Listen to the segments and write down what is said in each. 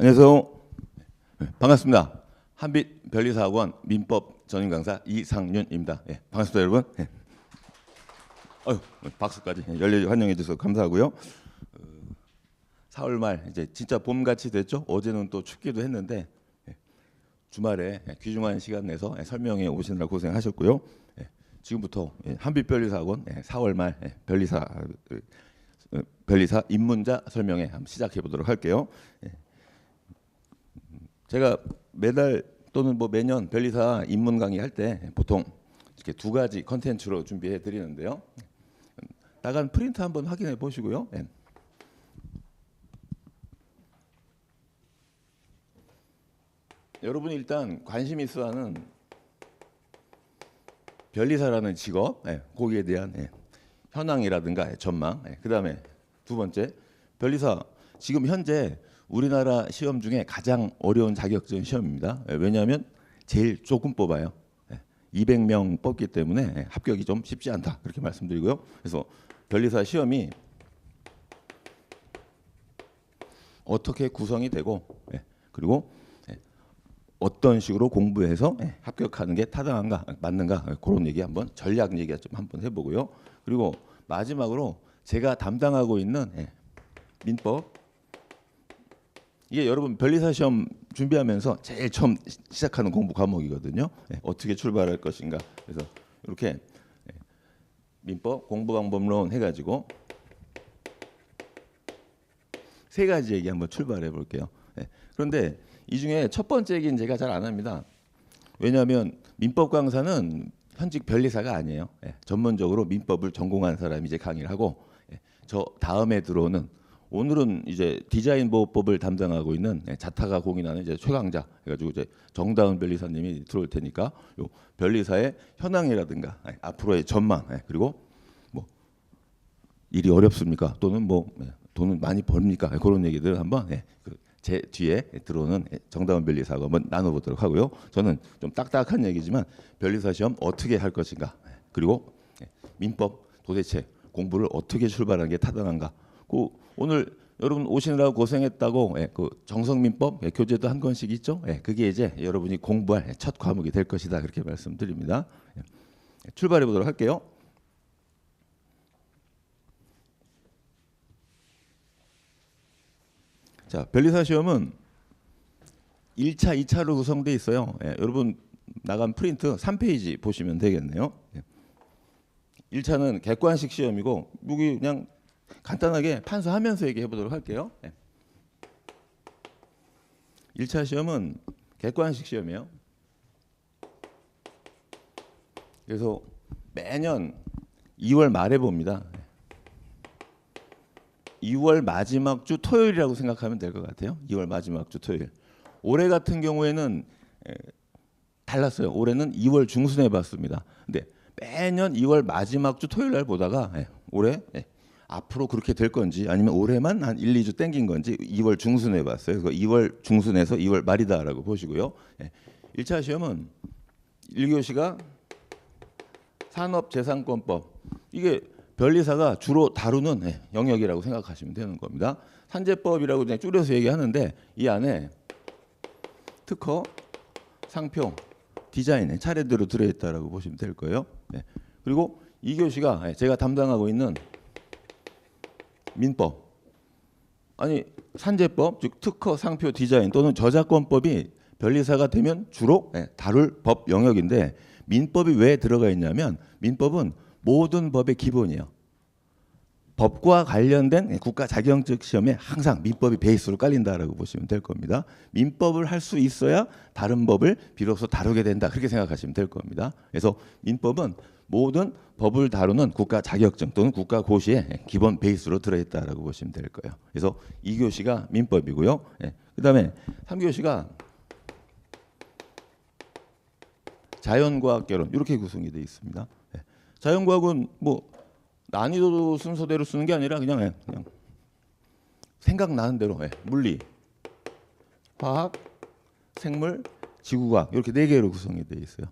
안녕하세요. 반갑습니다. 한빛 변리사학원 민법 전임 강사 이상윤입니다. 반갑습니다, 여러분. 박수까지 열렬히 환영해 주셔서 감사하고요. 4월 말 이제 진짜 봄같이 됐죠. 어제는 또 춥기도 했는데 주말에 귀중한 시간 내서 설명회 오시느라 고생하셨고요. 지금부터 한빛 변리사학원 4월 말 변리사 입문자 설명회 한번 시작해 보도록 할게요. 제가 매달 또는 뭐 매년 변리사 입문 강의 할 때 보통 이렇게 두 가지 컨텐츠로 준비해 드리는데요. 나간 프린트 한번 확인해 보시고요. 여러분이 일단 관심 있어하는 변리사라는 직업, 거기에 대한 현황이라든가 전망, 그다음에 두 번째 변리사 지금 현재 우리나라 시험 중에 가장 어려운 자격증 시험입니다. 왜냐하면 제일 조금 뽑아요. 200명 뽑기 때문에 합격이 좀 쉽지 않다 그렇게 말씀드리고요. 그래서 변리사 시험이 어떻게 구성이 되고 그리고 어떤 식으로 공부해서 합격하는 게 타당한가 맞는가 그런 얘기 한번 전략 얘기 좀 한번 해보고요. 그리고 마지막으로 제가 담당하고 있는 민법, 이게 여러분 변리사 시험 준비하면서 제일 처음 시작하는 공부 과목이거든요. 어떻게 출발할 것인가. 그래서 이렇게 민법 공부 방법론 해가지고 세 가지 얘기 한번 출발해 볼게요. 그런데 이 중에 첫 번째 얘기는 제가 잘 안 합니다. 왜냐하면 민법 강사는 현직 변리사가 아니에요. 전문적으로 민법을 전공한 사람이 이제 강의를 하고 저 다음에 들어오는, 오늘은 이제 디자인 보호법을 담당하고 있는 자타가 공인하는 이제 최강자 해가지고 이제 정다은 변리사님이 들어올 테니까 요 변리사의 현황이라든가 앞으로의 전망, 그리고 뭐 일이 어렵습니까? 또는 뭐 돈은 많이 벌립니까? 그런 얘기들 한번 제 뒤에 들어오는 정다은 변리사하고 한번 나눠보도록 하고요. 저는 좀 딱딱한 얘기지만 변리사 시험 어떻게 할 것인가, 그리고 민법 도대체 공부를 어떻게 출발하는 게 타당한가. 오늘 여러분 오시느라고 고생했다고 그 정성민법 교재도 한 권씩 있죠. 그게 이제 여러분이 공부할 첫 과목이 될 것이다 그렇게 말씀드립니다. 출발해 보도록 할게요. 자, 변리사 시험은 1차, 2차로 구성되어 있어요. 여러분 나간 프린트 3페이지 보시면 되겠네요. 1차는 객관식 시험이고 여기 그냥 간단하게 판서하면서 얘기해 보도록 할게요. 1차 시험은 객관식 시험이에요. 그래서 매년 2월 말에 봅니다. 2월 마지막 주 토요일이라고 생각하면 될 것 같아요. 2월 마지막 주 토요일. 올해 같은 경우에는 달랐어요. 올해는 2월 중순에 봤습니다. 근데 매년 2월 마지막 주 토요일 날 보다가 올해 앞으로 그렇게 될 건지 아니면 올해만 한 1, 2주 땡긴 건지 2월 중순에 봤어요. 그래서 2월 중순에서 2월 말이다라고 보시고요. 1차 시험은 1교시가 산업재산권법, 이게 변리사가 주로 다루는 영역이라고 생각하시면 되는 겁니다. 산재법이라고 그냥 줄여서 얘기하는데 이 안에 특허, 상표, 디자인 차례대로 들어있다라고 보시면 될 거예요. 그리고 2교시가 제가 담당하고 있는 민법, 아니 산재법, 즉 특허, 상표, 디자인 또는 저작권법이 변리사가 되면 주로 다룰 법 영역인데, 민법이 왜 들어가 있냐면 민법은 모든 법의 기본이에요. 법과 관련된 국가 자격증 시험에 항상 민법이 베이스로 깔린다라고 보시면 될 겁니다. 민법을 할 수 있어야 다른 법을 비로소 다루게 된다 그렇게 생각하시면 될 겁니다. 그래서 민법은 모든 법을 다루는 국가 자격증 또는 국가 고시의 기본 베이스로 들어있다라고 보시면 될 거예요. 그래서 2교시가 민법이고요. 그다음에 3교시가 자연과학 개론 이렇게 구성이 되어 있습니다. 자연과학은 뭐 난이도 순서대로 쓰는 게 아니라 그냥 생각나는 대로 물리, 화학, 생물, 지구과학 이렇게 4개로 구성이 되어 있어요.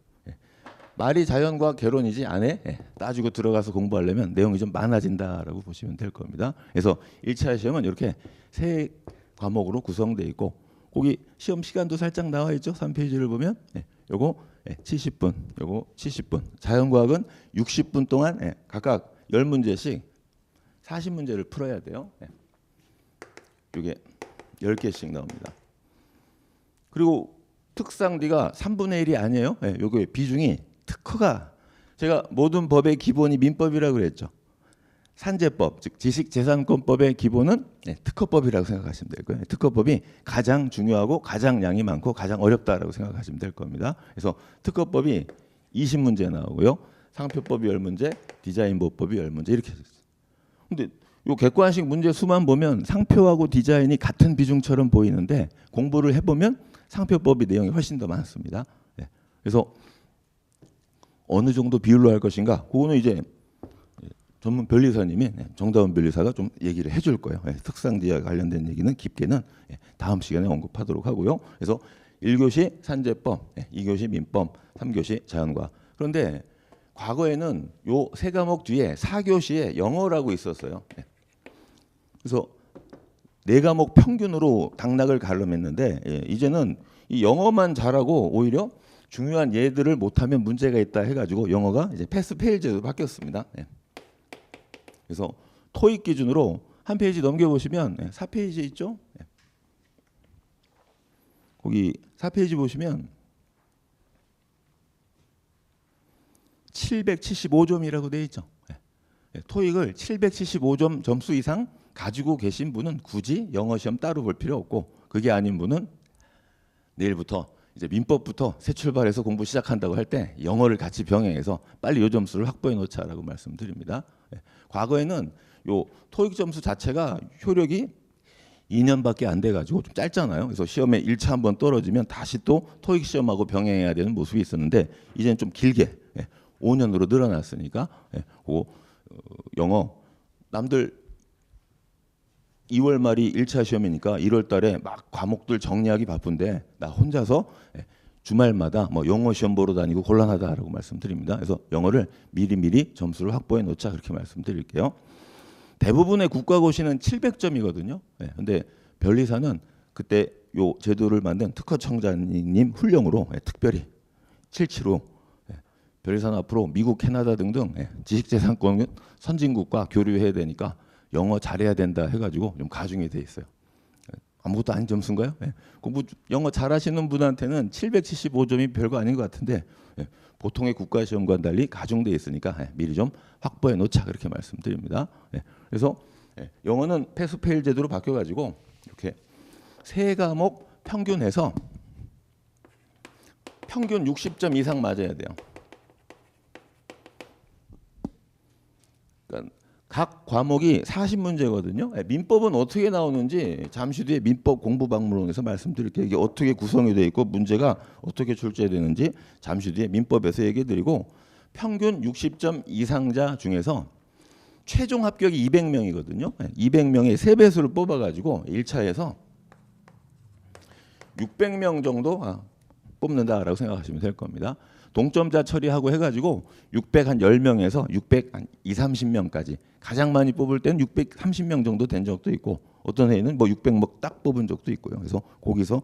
말이 자연과학 개론이지 안에 따지고 들어가서 공부하려면 내용이 좀 많아진다라고 보시면 될 겁니다. 그래서 1차 시험은 이렇게 3 과목으로 구성되어 있고 거기 시험 시간도 살짝 나와 있죠. 3페이지를 보면 요거 70분, 요거 70분. 자연과학은 60분 동안 각각 10문제씩 40문제를 풀어야 돼요. 이게 10개씩 나옵니다. 그리고 특상 D가 3분의 1이 아니에요. 요게 비중이 특허가 제가 모든 법의 기본이 민법이라고 그랬죠. 산재법, 즉 지식재산권법의 기본은 특허법이라고 생각하시면 될 거예요. 특허법이 가장 중요하고 가장 양이 많고 가장 어렵다라고 생각하시면 될 겁니다. 그래서 특허법이 20문제 나오고요. 상표법이 10문제, 디자인법법이 10문제 이렇게 됐어요. 근데 요 객관식 문제 수만 보면 상표하고 디자인이 같은 비중처럼 보이는데 공부를 해보면 상표법의 내용이 훨씬 더 많습니다. 그래서 어느 정도 비율로 할 것인가, 그거는 이제 전문 변리사님이 정다운 변리사가 좀 얘기를 해줄 거예요. 특상지와 관련된 얘기는 깊게는 다음 시간에 언급하도록 하고요. 그래서 1교시 산재법, 2교시 민법, 3교시 자연과학. 그런데 과거에는 요 세 과목 뒤에 4교시에 영어라고 있었어요. 그래서 네 과목 평균으로 당락을 가름했는데 이제는 이 영어만 잘하고 오히려 중요한 예들을 못하면 문제가 있다 해가지고 영어가 이제 패스 페일 제도로 바뀌었습니다. 그래서 토익 기준으로 한 페이지 넘겨보시면 4페이지 있죠? 거기 4페이지 보시면 775점이라고 되어 있죠. 토익을 775점 점수 이상 가지고 계신 분은 굳이 영어 시험 따로 볼 필요 없고, 그게 아닌 분은 내일부터 이제 민법부터 새 출발해서 공부 시작한다고 할 때 영어를 같이 병행해서 빨리 요 점수를 확보해 놓자라고 말씀드립니다. 과거에는 요 토익 점수 자체가 효력이 2년밖에 안 돼가지고 좀 짧잖아요. 그래서 시험에 1차 한번 떨어지면 다시 또 토익 시험하고 병행해야 되는 모습이 있었는데 이제는 좀 길게 5년으로 늘어났으니까 영어 남들 2월 말이 1차 시험이니까 1월 달에 막 과목들 정리하기 바쁜데 나 혼자서 주말마다 뭐 영어 시험 보러 다니고 곤란하다라고 말씀드립니다. 그래서 영어를 미리미리 점수를 확보해 놓자 그렇게 말씀드릴게요. 대부분의 국가고시는 700점이거든요. 근데 변리사는 그때 요 제도를 만든 특허청장님 훈령으로 특별히 775 변리사는 앞으로 미국, 캐나다 등등 지식재산권 선진국과 교류해야 되니까 영어 잘해야 된다 해가지고 좀 가중이 돼 있어요. 아무것도 아닌 점수인가요? 공부 영어 잘하시는 분한테는 775점이 별거 아닌 것 같은데 보통의 국가시험과는 달리 가중돼 있으니까 미리 좀 확보해 놓자 그렇게 말씀드립니다. 그래서 영어는 패스페일 제도로 바뀌어가지고 이렇게 세 과목 평균해서 평균 60점 이상 맞아야 돼요. 그러니까 각 과목이 40문제거든요. 민법은 어떻게 나오는지 잠시 뒤에 민법 공부박물원에서 말씀드릴게요. 이게 어떻게 구성이 되어 있고 문제가 어떻게 출제되는지 잠시 뒤에 민법에서 얘기해드리고, 평균 60점 이상자 중에서 최종 합격이 200명이거든요. 200명의 3배수를 뽑아가지고 1차에서 600명 정도 뽑는다라고 생각하시면 될 겁니다. 동점자 처리하고 해가지고 610명에서 620-30명까지 가장 많이 뽑을 때는 630명 정도 된 적도 있고 어떤 해에는 뭐 600명 딱 뽑은 적도 있고요. 그래서 거기서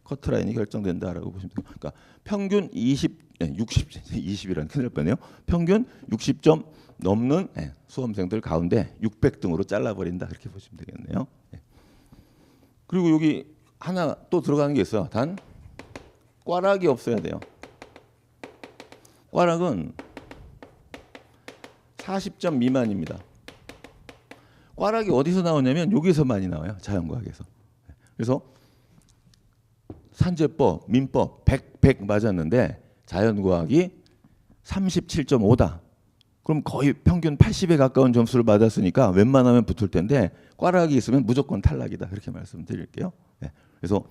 커트라인이 결정된다라고 보시면 돼요. 그러니까 평균 20이라는 큰일 날 뻔해요. 평균 60점 넘는 수험생들 가운데 600등으로 잘라버린다 그렇게 보시면 되겠네요. 그리고 여기 하나 또 들어가는 게 있어요. 단 꽈락이 없어야 돼요. 꽈락은 40점 미만입니다. 꽈락이 어디서 나오냐면 여기서 많이 나와요. 자연과학에서. 그래서 산재법, 민법 100 맞았는데 자연과학이 37.5다. 그럼 거의 평균 80에 가까운 점수를 받았으니까 웬만하면 붙을 텐데 꽈락이 있으면 무조건 탈락이다. 그렇게 말씀드릴게요. 그래서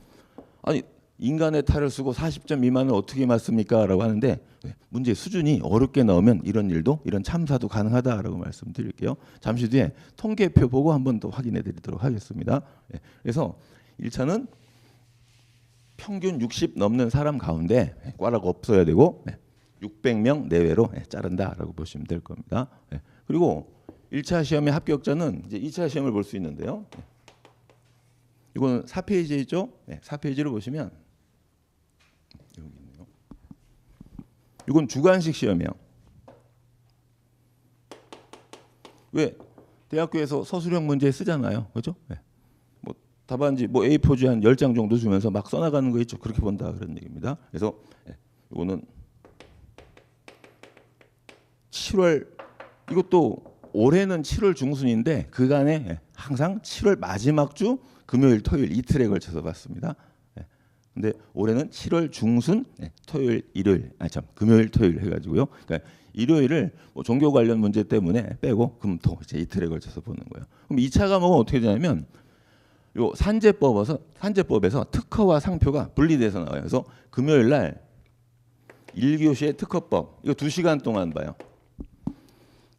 아니 인간의 탈을 쓰고 40점 미만을 어떻게 맞습니까? 라고 하는데 문제 수준이 어렵게 나오면 이런 일도 이런 참사도 가능하다라고 말씀드릴게요. 잠시 뒤에 통계표 보고 한 번 더 확인해 드리도록 하겠습니다. 그래서 1차는 평균 60 넘는 사람 가운데 꽈락 없어야 되고 600명 내외로 자른다라고 보시면 될 겁니다. 그리고 1차 시험의 합격자는 이제 2차 시험을 볼 수 있는데요. 이거는 4페이지에 있죠? 네, 4페이지를 보시면 여기 있네요. 이건 주관식 시험이에요. 왜? 대학교에서 서술형 문제 쓰잖아요. 그렇죠? 네. 뭐 답안지 뭐 A4지 한 10장 정도 주면서 막 써나가는 거 있죠. 그렇게 본다 그런 얘기입니다. 그래서 이거는 7월 이것도 올해는 7월 중순인데 그간에 항상 7월 마지막 주 금요일 토요일 이틀에 걸쳐서 봤습니다. 근데 올해는 7월 중순 토요일 일요일 금요일 토요일 해가지고요. 그러니까 일요일을 뭐 종교 관련 문제 때문에 빼고 금토 이제 이틀에 걸쳐서 보는 거예요. 그럼 2차 과목은 어떻게 되냐면 요 산재법에서 특허와 상표가 분리돼서 나와요. 그래서 금요일 날 1교시의 특허법 이거 2시간 동안 봐요.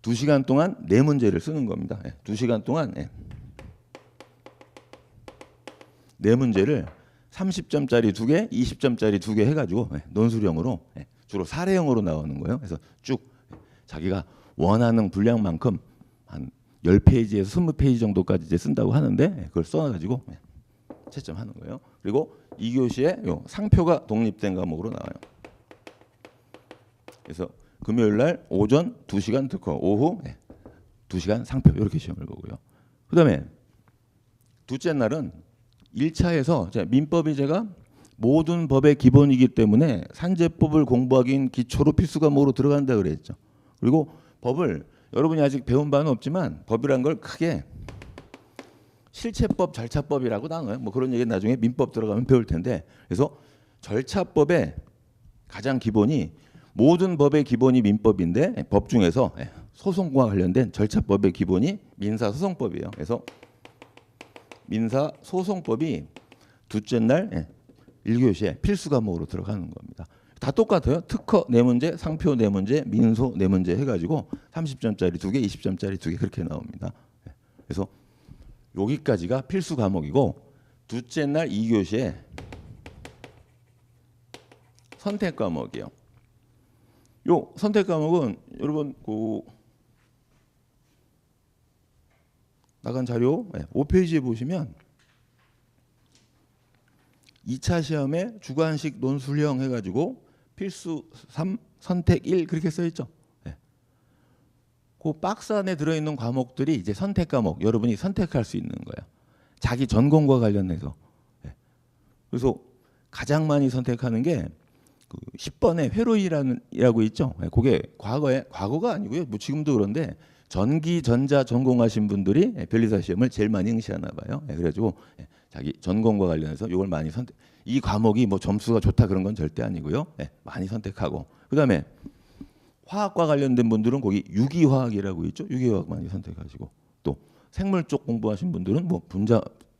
2시간 동안 4문제를 쓰는 겁니다. 2시간 동안 4문제를 30점짜리 2개, 20점짜리 2개 해가지고 논술형으로 주로 사례형으로 나오는 거예요. 그래서 쭉 자기가 원하는 분량만큼 한 10페이지에서 20페이지 정도까지 이제 쓴다고 하는데 그걸 써가지고 채점하는 거예요. 그리고 2교시에 요 상표가 독립된 과목으로 나와요. 그래서 금요일 날 오전 2시간 특허, 오후 2시간 상표 이렇게 시험을 보고요. 그다음에 둘째 날은 1차에서 민법이 제가 모든 법의 기본이기 때문에 산재법을 공부하기엔 기초로 필수 과목으로 들어간다 그랬죠. 그리고 법을 여러분이 아직 배운 바는 없지만 법이란 걸 크게 실체법, 절차법이라고 나눠요. 뭐 그런 얘기 나중에 민법 들어가면 배울 텐데 그래서 절차법의 가장 기본이 모든 법의 기본이 민법인데 법 중에서 소송과 관련된 절차법의 기본이 민사소송법이에요. 그래서 민사소송법이 둘째 날 1교시에 필수 과목으로 들어가는 겁니다. 다 똑같아요. 특허 4문제, 상표 4문제, 민소 4문제 해가지고 30점짜리 2개, 20점짜리 2개 그렇게 나옵니다. 그래서 여기까지가 필수 과목이고 둘째 날 2교시에 선택 과목이에요. 요 선택 과목은 여러분 그 나간 자료 5페이지에 보시면 2차 시험에 주관식 논술형 해가지고 필수 3 선택 1 그렇게 써 있죠. 그 박스 안에 들어있는 과목들이 이제 선택 과목 여러분이 선택할 수 있는 거예요. 자기 전공과 관련해서. 그래서 가장 많이 선택하는 게 그 10번에 회로이라고 있죠. 그게 과거가 아니고요. 뭐 지금도 그런데 전기 전자 전공하신 분들이 변리사 시험을 제일 많이 응시하나 봐요. 그래가지고 자기 전공과 관련해서 이걸 많이 선택. 이 과목이 뭐 점수가 좋다 그런 건 절대 아니고요. 많이 선택하고 그다음에 화학과 관련된 분들은 거기 유기화학이라고 있죠. 유기화학 많이 선택하시고 또 생물 쪽 공부하신 분들은 뭐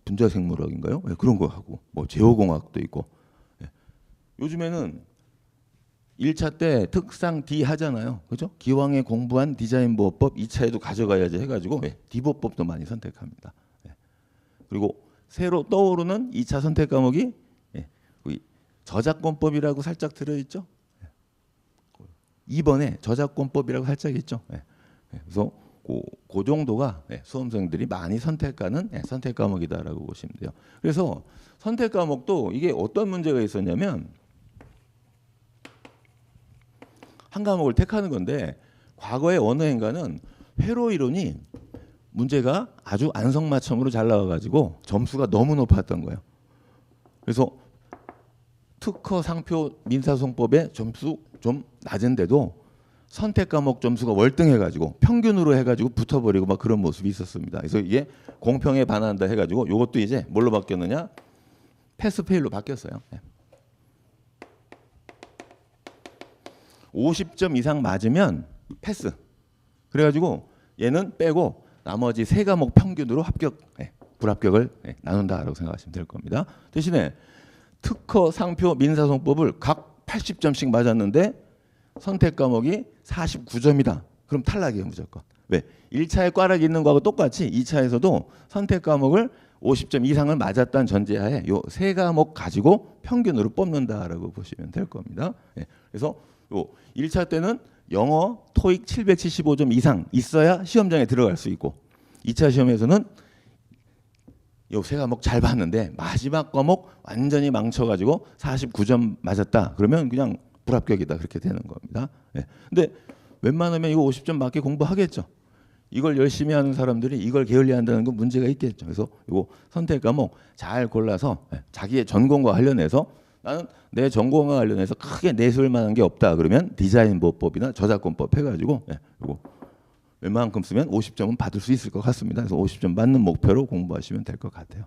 분자생물학인가요? 그런 거 하고 뭐 제어공학도 있고 요즘에는 1차 때 특상 D 하잖아요. 그죠? 기왕에 공부한 디자인 보호법 2차에도 가져가야지 해가지고 디보법도 많이 선택합니다. 그리고 새로 떠오르는 2차 선택 과목이 저작권법이라고 살짝 들어있죠. 2번에 저작권법이라고 살짝 있죠. 그래서 그 정도가 수험생들이 많이 선택하는 선택 과목이다라고 보시면 돼요. 그래서 선택 과목도 이게 어떤 문제가 있었냐면 한 과목을 택하는 건데 과거의 언어행가는 회로 이론이 문제가 아주 안성맞춤으로 잘 나와가지고 점수가 너무 높았던 거예요. 그래서 특허, 상표, 민사소송법의 점수 좀 낮은데도 선택 과목 점수가 월등해가지고 평균으로 해가지고 붙어버리고 막 그런 모습이 있었습니다. 그래서 이게 공평에 반한다 해가지고 이것도 이제 뭘로 바뀌었느냐? 패스페일로 바뀌었어요. 50점 이상 맞으면 패스. 그래가지고 얘는 빼고 나머지 3과목 평균으로 합격, 불합격을 나눈다라고 생각하시면 될 겁니다. 대신에 특허, 상표, 민사소송법을 각 80점씩 맞았는데 선택 과목이 49점이다. 그럼 탈락이에요 무조건. 왜? 1차에 꽈락이 있는 거하고 똑같이 2차에서도 선택 과목을 50점 이상을 맞았다는 전제하에 요 3과목 가지고 평균으로 뽑는다라고 보시면 될 겁니다. 그래서 요 1차 때는 영어, 토익 775점 이상 있어야 시험장에 들어갈 수 있고 2차 시험에서는 요 세 과목 잘 봤는데 마지막 과목 완전히 망쳐가지고 49점 맞았다. 그러면 그냥 불합격이다. 그렇게 되는 겁니다. 예. 근데 웬만하면 이거 50점 맞게 공부하겠죠. 이걸 열심히 하는 사람들이 이걸 게을리한다는 건 문제가 있겠죠. 그래서 이거 선택 과목 잘 골라서 자기의 전공과 관련해서 나는 내 전공과 관련해서 크게 내세울 만한 게 없다. 그러면 디자인보법이나 저작권법 해가지고 이거 웬만큼 쓰면 50점은 받을 수 있을 것 같습니다. 그래서 50점 받는 목표로 공부하시면 될 것 같아요.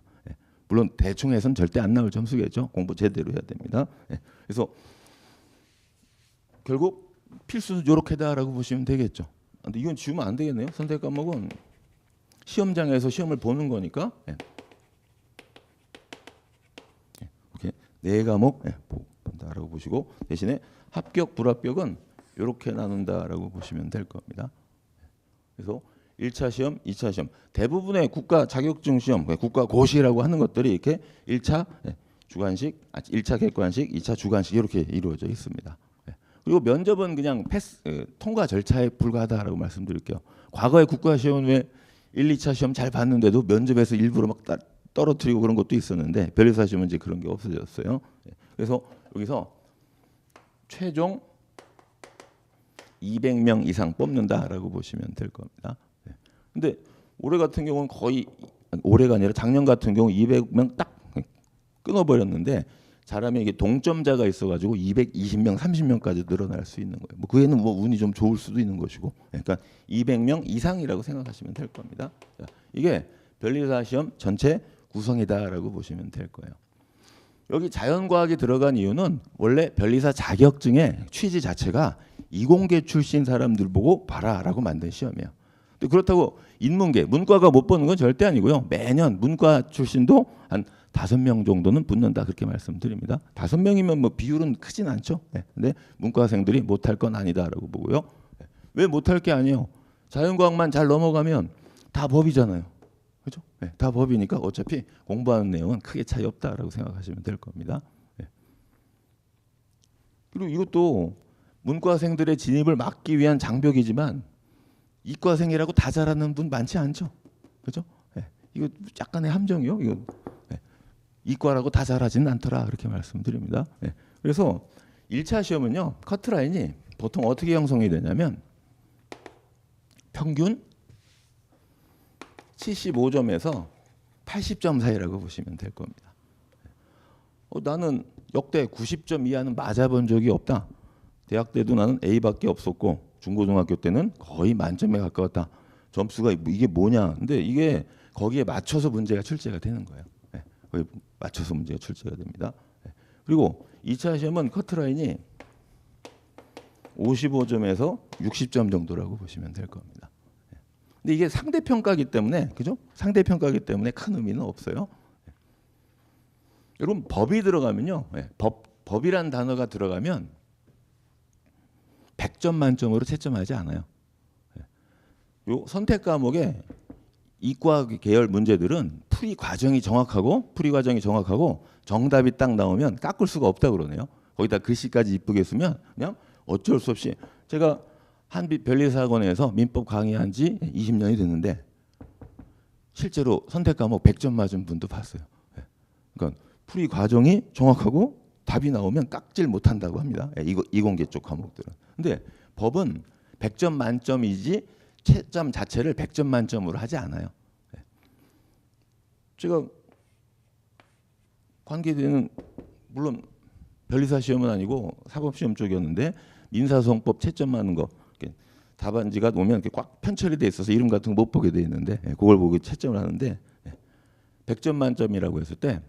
물론 대충 해서는 절대 안 나올 점수겠죠. 공부 제대로 해야 됩니다. 그래서 결국 필수는 이렇게다라고 보시면 되겠죠. 근데 이건 지우면 안 되겠네요. 선택 과목은 시험장에서 시험을 보는 거니까 이렇게 네 과목 본다라고 보시고 대신에 합격 불합격은 이렇게 나눈다라고 보시면 될 겁니다. 그래서 1차 시험, 2차 시험 대부분의 국가 자격증 시험, 국가 고시라고 하는 것들이 이렇게 1차 주관식, 1차 객관식, 2차 주관식 이렇게 이루어져 있습니다. 그리고 면접은 그냥 통과 절차에 불과하다라고 말씀드릴게요. 과거에 국가 시험 왜 1, 2차 시험 잘 봤는데도 면접에서 일부러 막 떨어뜨리고 그런 것도 있었는데 변리사 시험은 이제 그런 게 없어졌어요. 그래서 여기서 최종 200명 이상 뽑는다라고 보시면 될 겁니다. 근데 올해 같은 경우는 거의 올해가 아니라 작년 같은 경우 200명 딱 끊어버렸는데 잘하면 이게 동점자가 있어가지고 220명, 30명까지 늘어날 수 있는 거예요. 뭐 그 애는 뭐 운이 좀 좋을 수도 있는 것이고, 그러니까 200명 이상이라고 생각하시면 될 겁니다. 이게 변리사 시험 전체 구성이다라고 보시면 될 거예요. 여기 자연과학이 들어간 이유는 원래 변리사 자격증의 취지 자체가 이공계 출신 사람들 보고 봐라라고 만든 시험이에요. 근데 그렇다고 인문계, 문과가 못 보는 건 절대 아니고요. 매년 문과 출신도 한 5명 정도는 붙는다 그렇게 말씀드립니다. 5명이면 뭐 비율은 크진 않죠. 근데 문과생들이 못할 건 아니다라고 보고요. 왜 못할 게 아니에요? 자연과학만 잘 넘어가면 다 법이잖아요. 그렇죠? 다 법이니까 어차피 공부하는 내용은 크게 차이 없다라고 생각하시면 될 겁니다. 그리고 이것도 문과생들의 진입을 막기 위한 장벽이지만 이과생이라고 다 잘하는 분 많지 않죠. 그렇죠? 이거 약간의 함정이요. 이거 이과라고 다 잘하지는 않더라 그렇게 말씀드립니다. 그래서 1차 시험은요. 커트라인이 보통 어떻게 형성이 되냐면 평균 75점에서 80점 사이라고 보시면 될 겁니다. 나는 역대 90점 이하는 맞아본 적이 없다. 대학 때도 나는 A밖에 없었고 중고등학교 때는 거의 만점에 가까웠다. 점수가 이게 뭐냐? 근데 이게 거기에 맞춰서 문제가 출제가 되는 거예요. 거기에 맞춰서 문제가 출제가 됩니다. 그리고 2차 시험은 커트라인이 55점에서 60점 정도라고 보시면 될 겁니다. 근데 이게 상대평가이기 때문에 그죠? 상대평가이기 때문에 큰 의미는 없어요. 여러분 법이 들어가면요. 법이란 단어가 들어가면 100점 만점으로 채점하지 않아요. 요 선택 과목에 이과 계열 문제들은 풀이 과정이 정확하고 정답이 딱 나오면 깎을 수가 없다 그러네요. 거기다 글씨까지 이쁘게 쓰면 그냥 어쩔 수 없이 제가 한빛 변리사학원에서 민법 강의한 지 20년이 됐는데 실제로 선택 과목 100점 맞은 분도 봤어요. 그러니까 풀이 과정이 정확하고 답이 나오면 깎질 못한다고 합니다. 이공계 쪽 과목들은. 근데 법은 100점 만점이지 채점 자체를 100점 만점으로 하지 않아요. 제가 관계되는 물론 변리사 시험은 아니고 사법시험 쪽이었는데 민사소송법 채점 하는 거 답안지가 오면 이렇게 꽉 편철이 돼 있어서 이름 같은 거 못 보게 돼 있는데 그걸 보고 채점을 하는데 100점 만점이라고 했을 때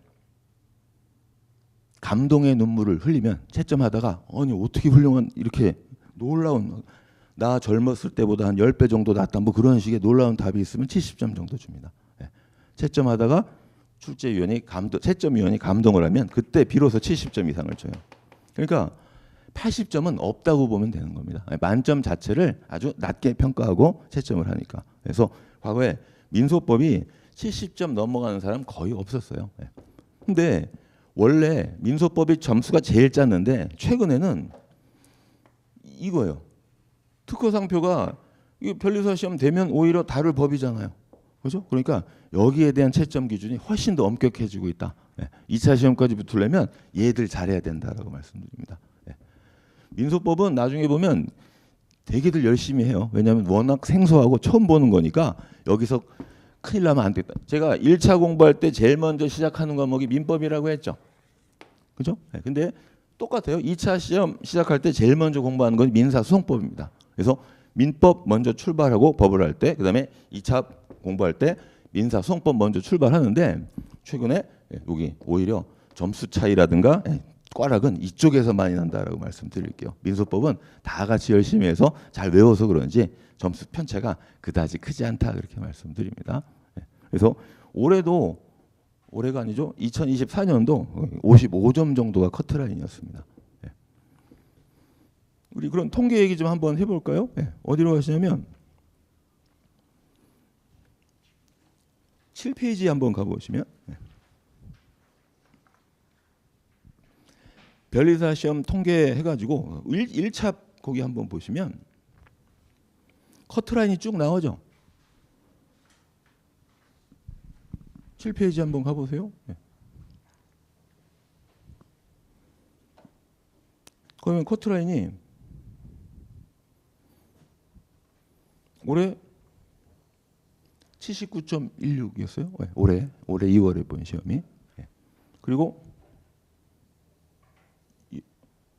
감동의 눈물을 흘리면 채점하다가 아니 어떻게 훌륭한 이렇게 놀라운 나 젊었을 때보다 한 10배 정도 낫다 뭐 그런 식의 놀라운 답이 있으면 70점 정도 줍니다. 채점하다가 채점위원이 감동을 하면 그때 비로소 70점 이상을 줘요. 그러니까 80점은 없다고 보면 되는 겁니다. 만점 자체를 아주 낮게 평가하고 채점을 하니까. 그래서 과거에 민소법이 70점 넘어가는 사람 거의 없었어요. 근데 원래 민소법이 점수가 제일 짰는데 최근에는 이거예요. 특허상표가 이거 변리사 시험 되면 오히려 다룰 법이잖아요. 그렇죠? 그러니까 여기에 대한 채점 기준이 훨씬 더 엄격해지고 있다. 2차 시험까지 붙으려면 얘들 잘해야 된다라고 말씀드립니다. 민소법은 나중에 보면 되게들 열심히 해요. 왜냐하면 워낙 생소하고 처음 보는 거니까 여기서 큰일 나면 안 되겠다. 제가 1차 공부할 때 제일 먼저 시작하는 과목이 민법이라고 했죠. 그죠? 근데 똑같아요. 2차 시험 시작할 때 제일 먼저 공부하는 건 민사소송법입니다. 그래서 민법 먼저 출발하고 법을 할 때, 그다음에 2차 공부할 때 민사소송법 먼저 출발하는데 최근에 여기 오히려 점수 차이라든가 꽈락은 이쪽에서 많이 난다라고 말씀드릴게요. 민소법은 다 같이 열심히 해서 잘 외워서 그런지 점수 편차가 그다지 크지 않다 그렇게 말씀드립니다. 그래서 올해가 아니죠. 2024년도 55점 정도가 커트라인이었습니다. 우리 그럼 통계 얘기 좀 한번 해볼까요? 어디로 가시냐면 7페이지 한번 가보시면 변리사 시험 통계 해가지고 1차 거기 한번 보시면 커트라인이 쭉 나오죠. 7페이지 한번 가보세요. 그러면 커트라인이 올해 79.16이었어요. 올해 2월에 본 시험이. 그리고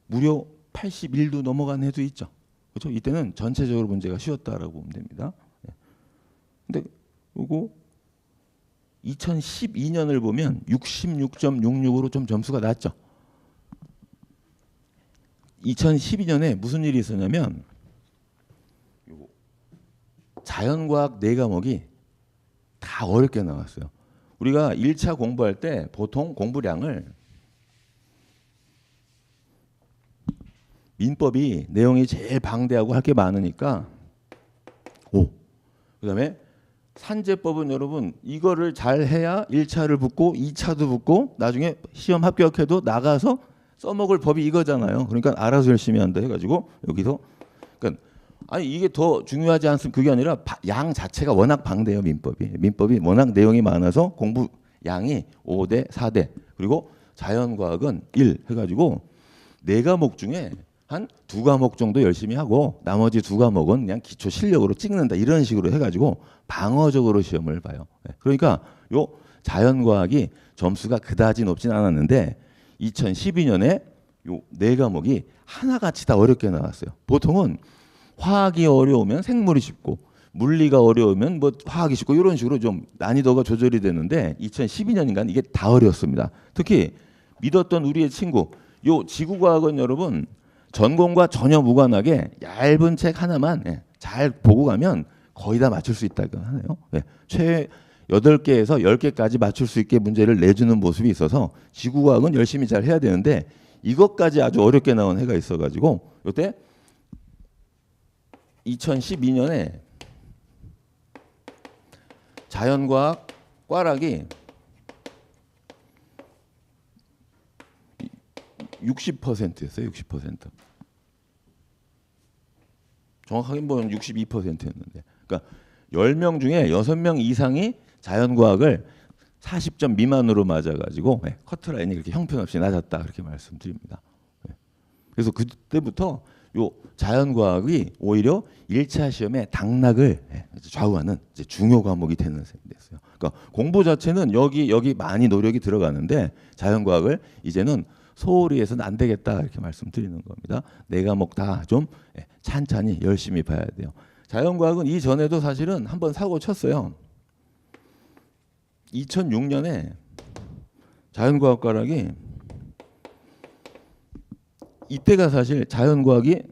무려 81도 넘어간 해도 있죠. 그렇죠? 이때는 전체적으로 문제가 쉬웠다라고 보면 됩니다. 근데 요거 2012년을 보면 66.66으로 좀 점수가 낮죠. 2012년에 무슨 일이 있었냐면 자연과학 4과목이 다 어렵게 나왔어요. 우리가 1차 공부할 때 보통 공부량을 민법이 내용이 제일 방대하고 할 게 많으니까 그다음에 산재법은 여러분 이거를 잘 해야 1차를 붙고 2차도 붙고 나중에 시험 합격해도 나가서 써먹을 법이 이거잖아요. 그러니까 알아서 열심히 한다 해가지고 여기서 그러니까 아니 이게 더 중요하지 않습니까? 그게 아니라 양 자체가 워낙 방대해요. 민법이 워낙 내용이 많아서 공부 양이 5대 4대 그리고 자연과학은 1 해가지고 4과목 중에 한 2과목 정도 열심히 하고 나머지 2과목은 그냥 기초 실력으로 찍는다 이런 식으로 해가지고 방어적으로 시험을 봐요. 그러니까 요 자연과학이 점수가 그다지 높진 않았는데 2012년에 요 4과목이 하나같이 다 어렵게 나왔어요. 보통은 화학이 어려우면 생물이 쉽고 물리가 어려우면 뭐 화학이 쉽고 이런 식으로 좀 난이도가 조절이 되는데 2012년인가 이게 다 어려웠습니다. 특히 믿었던 우리의 친구 요 지구과학은 여러분 전공과 전혀 무관하게 얇은 책 하나만 잘 보고 가면 거의 다 맞출 수 있다고 하네요. 최 8개에서 10개까지 맞출 수 있게 문제를 내주는 모습이 있어서 지구과학은 열심히 잘 해야 되는데 이것까지 아주 어렵게 나온 해가 있어가지고 이때 2012년에 자연과학 꽈락이 60%였어요. 60%. 정확하게 보면 62%였는데. 그러니까 10명 중에 6명 이상이 자연과학을 40점 미만으로 맞아가지고 커트라인이 그렇게 형편없이 낮았다 그렇게 말씀드립니다. 그래서 그때부터 요 자연과학이 오히려 1차 시험의 당락을 좌우하는 이제 중요 과목이 되는 셈이 됐어요. 그러니까 공부 자체는 여기 많이 노력이 들어가는데 자연과학을 이제는 소홀히 해서는 안 되겠다 이렇게 말씀드리는 겁니다. 4과목 다 좀 찬찬히 열심히 봐야 돼요. 자연과학은 이전에도 사실은 한번 사고 쳤어요. 2006년에 자연과학 과락이 이때가 사실 자연과학이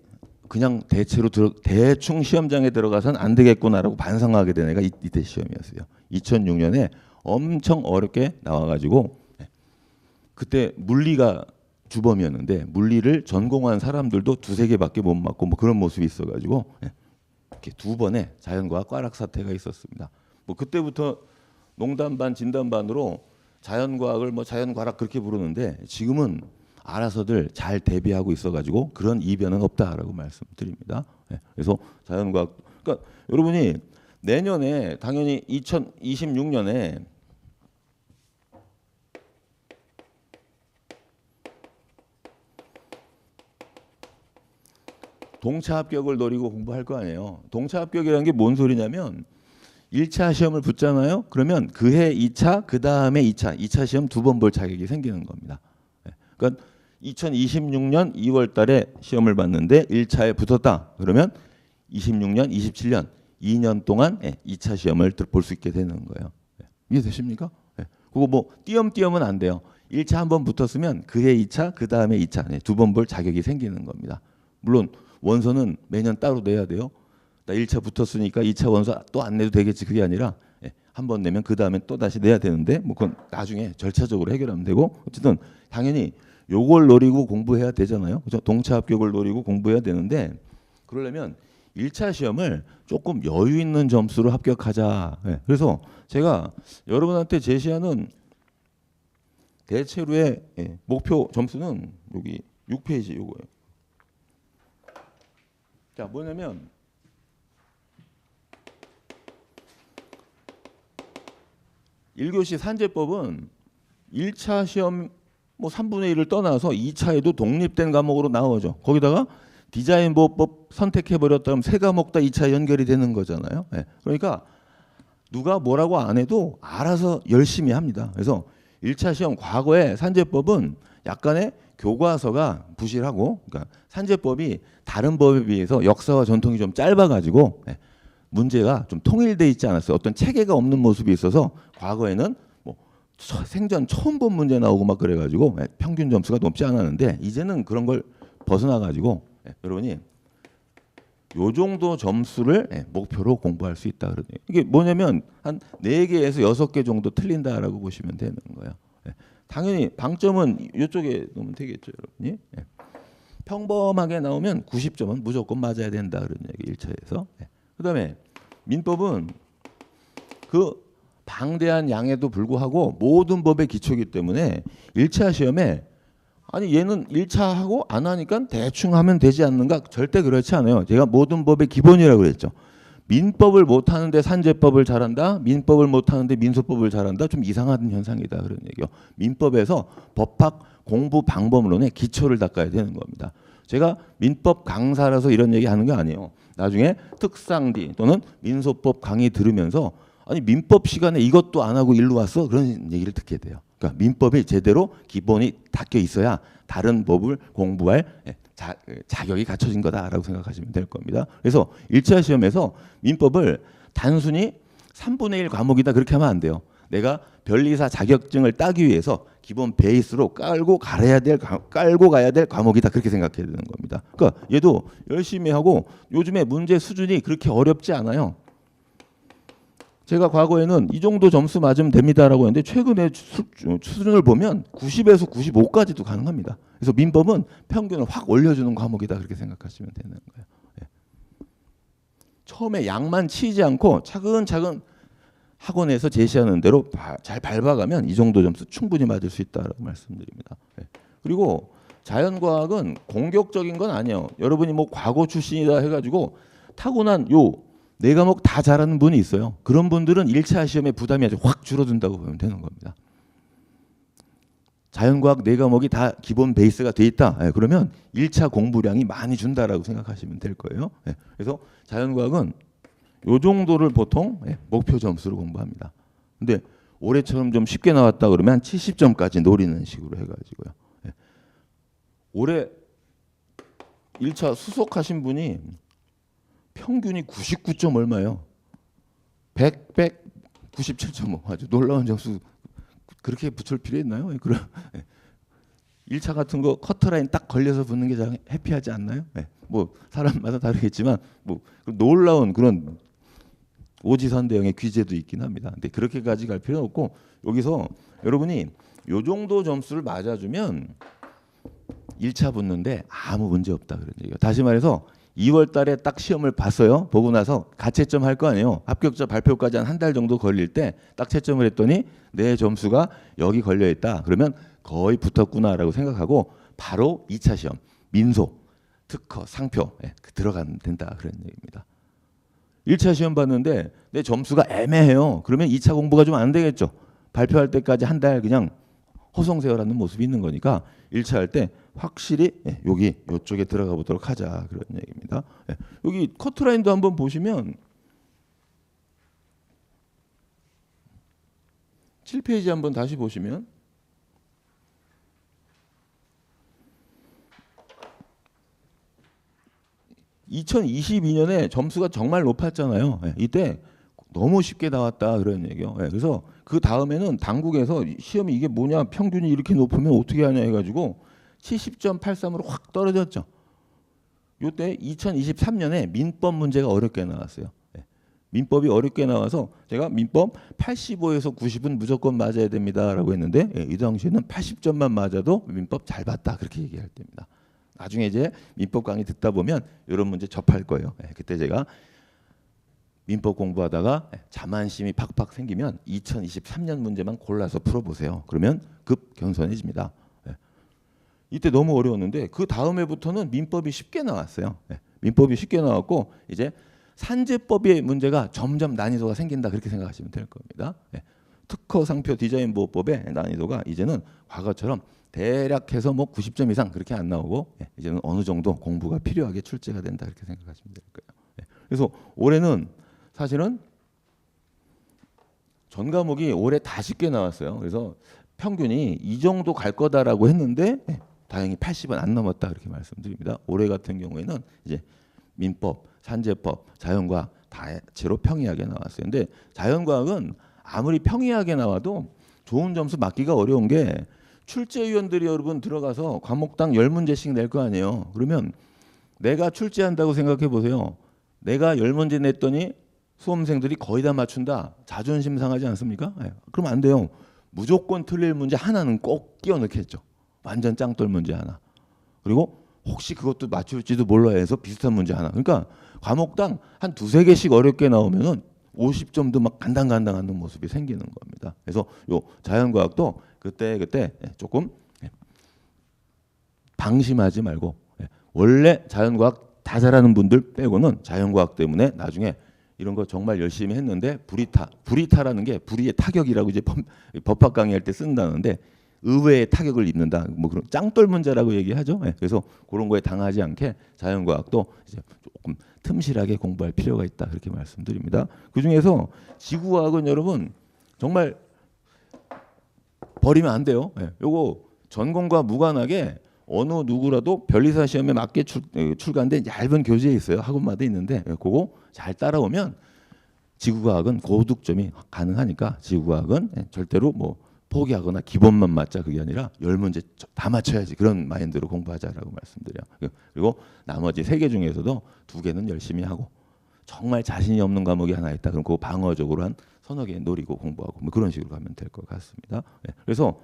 그냥 대충 시험장에 들어가서는 안 되겠구나라고 반성하게 된 애가 이때 시험이었어요. 2006년에 엄청 어렵게 나와가지고 그때 물리가 주범이었는데 물리를 전공한 사람들도 2-3개밖에 못 맞고 뭐 그런 모습이 있어가지고 이렇게 2번의 자연과학 꽈락 사태가 있었습니다. 뭐 그때부터 농담 반 진담 반으로 자연과학을 뭐 자연과락 그렇게 부르는데 지금은 알아서들 잘 대비하고 있어가지고 그런 이변은 없다라고 말씀드립니다. 그래서 자연과학, 그러니까 여러분이 내년에 당연히 2026년에 동차 합격을 노리고 공부할 거 아니에요. 동차 합격이라는 게 뭔 소리냐면 1차 시험을 붙잖아요. 그러면 그해 2차, 그 다음에 2차 시험 두 번 볼 자격이 생기는 겁니다. 그러니까 2026년 2월 달에 시험을 봤는데 1차에 붙었다. 그러면 26년, 27년 2년 동안 2차 시험을 볼 수 있게 되는 거예요. 이해되십니까? 그거 뭐 띄엄띄엄은 안 돼요. 1차 한 번 붙었으면 그해 2차, 그 다음에 2차 두 번 볼 자격이 생기는 겁니다. 물론 원서는 매년 따로 내야 돼요. 나 1차 붙었으니까 2차 원서 또 안 내도 되겠지. 그게 아니라 한 번 내면 그 다음에 또 다시 내야 되는데 뭐 그건 나중에 절차적으로 해결하면 되고 어쨌든 당연히 요걸 노리고 공부해야 되잖아요. 그죠? 동차 합격을 노리고 공부해야 되는데 그러려면 1차 시험을 조금 여유 있는 점수로 합격하자. 그래서 제가 여러분한테 제시하는 대체로의 목표 점수는 여기 6페이지 요거예요. 자, 뭐냐면 1교시 산재법은 1차 시험 뭐 3분의 1을 떠나서 2차에도 독립된 과목으로 나오죠. 거기다가 디자인 보호법 선택해버렸다면 세 과목 다 2차 연결이 되는 거잖아요. 그러니까 누가 뭐라고 안 해도 알아서 열심히 합니다. 그래서 1차 시험 과거에 산재법은 약간의 교과서가 부실하고 그러니까 산재법이 다른 법에 비해서 역사와 전통이 좀 짧아가지고 문제가 좀 통일돼 있지 않았어요. 어떤 체계가 없는 모습이 있어서 과거에는 뭐 생전 처음 본 문제 나오고 막 그래가지고 평균 점수가 높지 않았는데 이제는 그런 걸 벗어나가지고 여러분이 요 정도 점수를 목표로 공부할 수 있다 그러네요. 이게 뭐냐면 한 4개에서 6개 정도 틀린다라고 보시면 되는 거예요. 당연히 방점은 이쪽에 놓으면 되겠죠, 여러분이. 평범하게 나오면 90점은 무조건 맞아야 된다 그런 얘기 1차에서. 그다음에 민법은 그 방대한 양에도 불구하고 모든 법의 기초이기 때문에 1차 시험에 아니 얘는 1차 하고 안 하니까 대충 하면 되지 않는가? 절대 그렇지 않아요. 제가 모든 법의 기본이라고 그랬죠. 민법을 못하는데 산재법을 잘한다. 민법을 못하는데 민소법을 잘한다. 좀 이상한 현상이다 그런 얘기요. 민법에서 법학 공부 방법론의 기초를 닦아야 되는 겁니다. 제가 민법 강사라서 이런 얘기 하는 게 아니에요. 나중에 특상디 또는 민소법 강의 들으면서 아니 민법 시간에 이것도 안 하고 일로 왔어? 그런 얘기를 듣게 돼요. 그러니까 민법이 제대로 기본이 닦여 있어야 다른 법을 공부할 자격이 갖춰진 거다라고 생각하시면 될 겁니다. 그래서 1차 시험에서 민법을 단순히 3분의 1 과목이다 그렇게 하면 안 돼요. 내가 변리사 자격증을 따기 위해서 기본 베이스로 깔고 가야 될 과목이다 그렇게 생각해야 되는 겁니다. 그러니까 얘도 열심히 하고 요즘에 문제 수준이 그렇게 어렵지 않아요. 제가 과거에는 이 정도 점수 맞으면 됩니다라고 했는데 최근에 수준을 보면 90에서 95까지도 가능합니다. 그래서 민법은 평균을 확 올려주는 과목이다 그렇게 생각하시면 되는 거예요. 처음에 양만 치지 않고 차근차근 학원에서 제시하는 대로 잘 밟아가면 이 정도 점수 충분히 맞을 수 있다라고 말씀드립니다. 그리고 자연과학은 공격적인 건 아니에요. 여러분이 뭐 과거 출신이다 해가지고 타고난 요 4과목 다 잘하는 분이 있어요. 그런 분들은 1차 시험에 부담이 아주 확 줄어든다고 보면 되는 겁니다. 자연과학 4과목이 다 기본 베이스가 돼 있다. 그러면 1차 공부량이 많이 준다라고 생각하시면 될 거예요. 그래서 자연과학은 요 정도를 보통 목표 점수로 공부합니다. 근데 올해처럼 좀 쉽게 나왔다 그러면 한 70점까지 노리는 식으로 해가지고요. 올해 1차 수석하신 분이 평균이 99점 얼마예요? 197.5 아주 놀라운 점수. 그렇게 붙일 필요 있나요? 그럼 1차 같은 거 커트라인 딱 걸려서 붙는 게 잘 해피하지 않나요? 뭐 사람마다 다르겠지만 뭐 놀라운 그런 오지선대형의 귀재도 있긴 합니다. 근데 그렇게까지 갈 필요는 없고 여기서 여러분이 요 정도 점수를 맞아주면 1차 붙는데 아무 문제 없다 그런 얘기예요. 다시 말해서 2월 달에 딱 시험을 봤어요. 보고 나서 가채점 할 거 아니에요. 합격자 발표까지 한 달 정도 걸릴 때 딱 채점을 했더니 내 점수가 여기 걸려 있다. 그러면 거의 붙었구나라고 생각하고 바로 2차 시험 민소, 특허, 상표 들어가면 된다 그런 얘기입니다. 1차 시험 봤는데 내 점수가 애매해요. 그러면 2차 공부가 좀 안 되겠죠. 발표할 때까지 한 달 그냥 허송세월하는 모습이 있는 거니까 1차 할 때 확실히 여기 이쪽에 들어가 보도록 하자 그런 얘기입니다. 여기 커트라인도 한번 보시면 7페이지 한번 다시 보시면 2022년에 점수가 정말 높았잖아요. 이때 너무 쉽게 나왔다 그런 얘기요. 그래서 그 다음에는 당국에서 시험이 이게 뭐냐 평균이 이렇게 높으면 어떻게 하냐 해가지고 70.83으로 확 떨어졌죠. 이때 2023년에 민법 문제가 어렵게 나왔어요. 민법이 어렵게 나와서 제가 민법 85에서 90은 무조건 맞아야 됩니다라고 했는데 이 당시에는 80점만 맞아도 민법 잘 봤다 그렇게 얘기할 때입니다. 나중에 이제 민법 강의 듣다 보면 이런 문제 접할 거예요. 그때 제가 민법 공부하다가 자만심이 팍팍 생기면 2023년 문제만 골라서 풀어보세요. 그러면 급 겸손해집니다. 이때 너무 어려웠는데 그 다음 해부터는 민법이 쉽게 나왔어요. 민법이 쉽게 나왔고 이제 산재법의 문제가 점점 난이도가 생긴다 그렇게 생각하시면 될 겁니다. 특허 상표 디자인 보호법의 난이도가 이제는 과거처럼 대략 해서 뭐 90점 이상 그렇게 안 나오고 이제는 어느 정도 공부가 필요하게 출제가 된다 그렇게 생각하시면 될 거예요. 그래서 올해는 사실은 전 과목이 올해 다 쉽게 나왔어요. 그래서 평균이 이 정도 갈 거다라고 했는데 다행히 80은 안 넘었다 그렇게 말씀드립니다. 올해 같은 경우에는 이제 민법, 산재법, 자연과학 다제로 평이하게 나왔어요. 근데 자연과학은 아무리 평이하게 나와도 좋은 점수 맞기가 어려운 게 출제위원들이 여러분 들어가서 과목당 10문제씩 낼 거 아니에요. 그러면 내가 출제한다고 생각해 보세요. 내가 10문제 냈더니 수험생들이 거의 다 맞춘다. 자존심 상하지 않습니까? 그럼 안 돼요. 무조건 틀릴 문제 하나는 꼭 끼워 넣겠죠. 완전 짱돌 문제 하나. 그리고 혹시 그것도 맞출지도 몰라야 해서 비슷한 문제 하나. 그러니까 과목당 한 두세 개씩 어렵게 나오면은 50점도 막 간당간당하는 모습이 생기는 겁니다. 그래서 요 자연과학도 그때 조금 방심하지 말고 원래 자연과학 다 잘하는 분들 빼고는 자연과학 때문에 나중에 이런 거 정말 열심히 했는데 불이타라는 게 불의의 타격이라고 이제 법학 강의할 때 쓴다는데 의외의 타격을 입는다. 뭐 그런 짱돌 문제라고 얘기하죠. 그래서 그런 거에 당하지 않게 자연과학도 이제 조금 틈실하게 공부할 필요가 있다. 그렇게 말씀드립니다. 그 중에서 지구과학은 여러분 정말 버리면 안 돼요. 요거 전공과 무관하게 어느 누구라도 변리사 시험에 맞게 출간된 얇은 교재에 있어요. 학원마다 있는데 그거 잘 따라오면 지구과학은 고득점이 가능하니까 지구과학은 절대로 뭐 포기하거나 기본만 맞자 그게 아니라 10문제 다 맞춰야지 그런 마인드로 공부하자라고 말씀드려요. 그리고 나머지 3개 중에서도 2개는 열심히 하고 정말 자신이 없는 과목이 하나 있다. 그럼 그거 방어적으로 한 서너 개 노리고 공부하고 뭐 그런 식으로 가면 될 것 같습니다. 그래서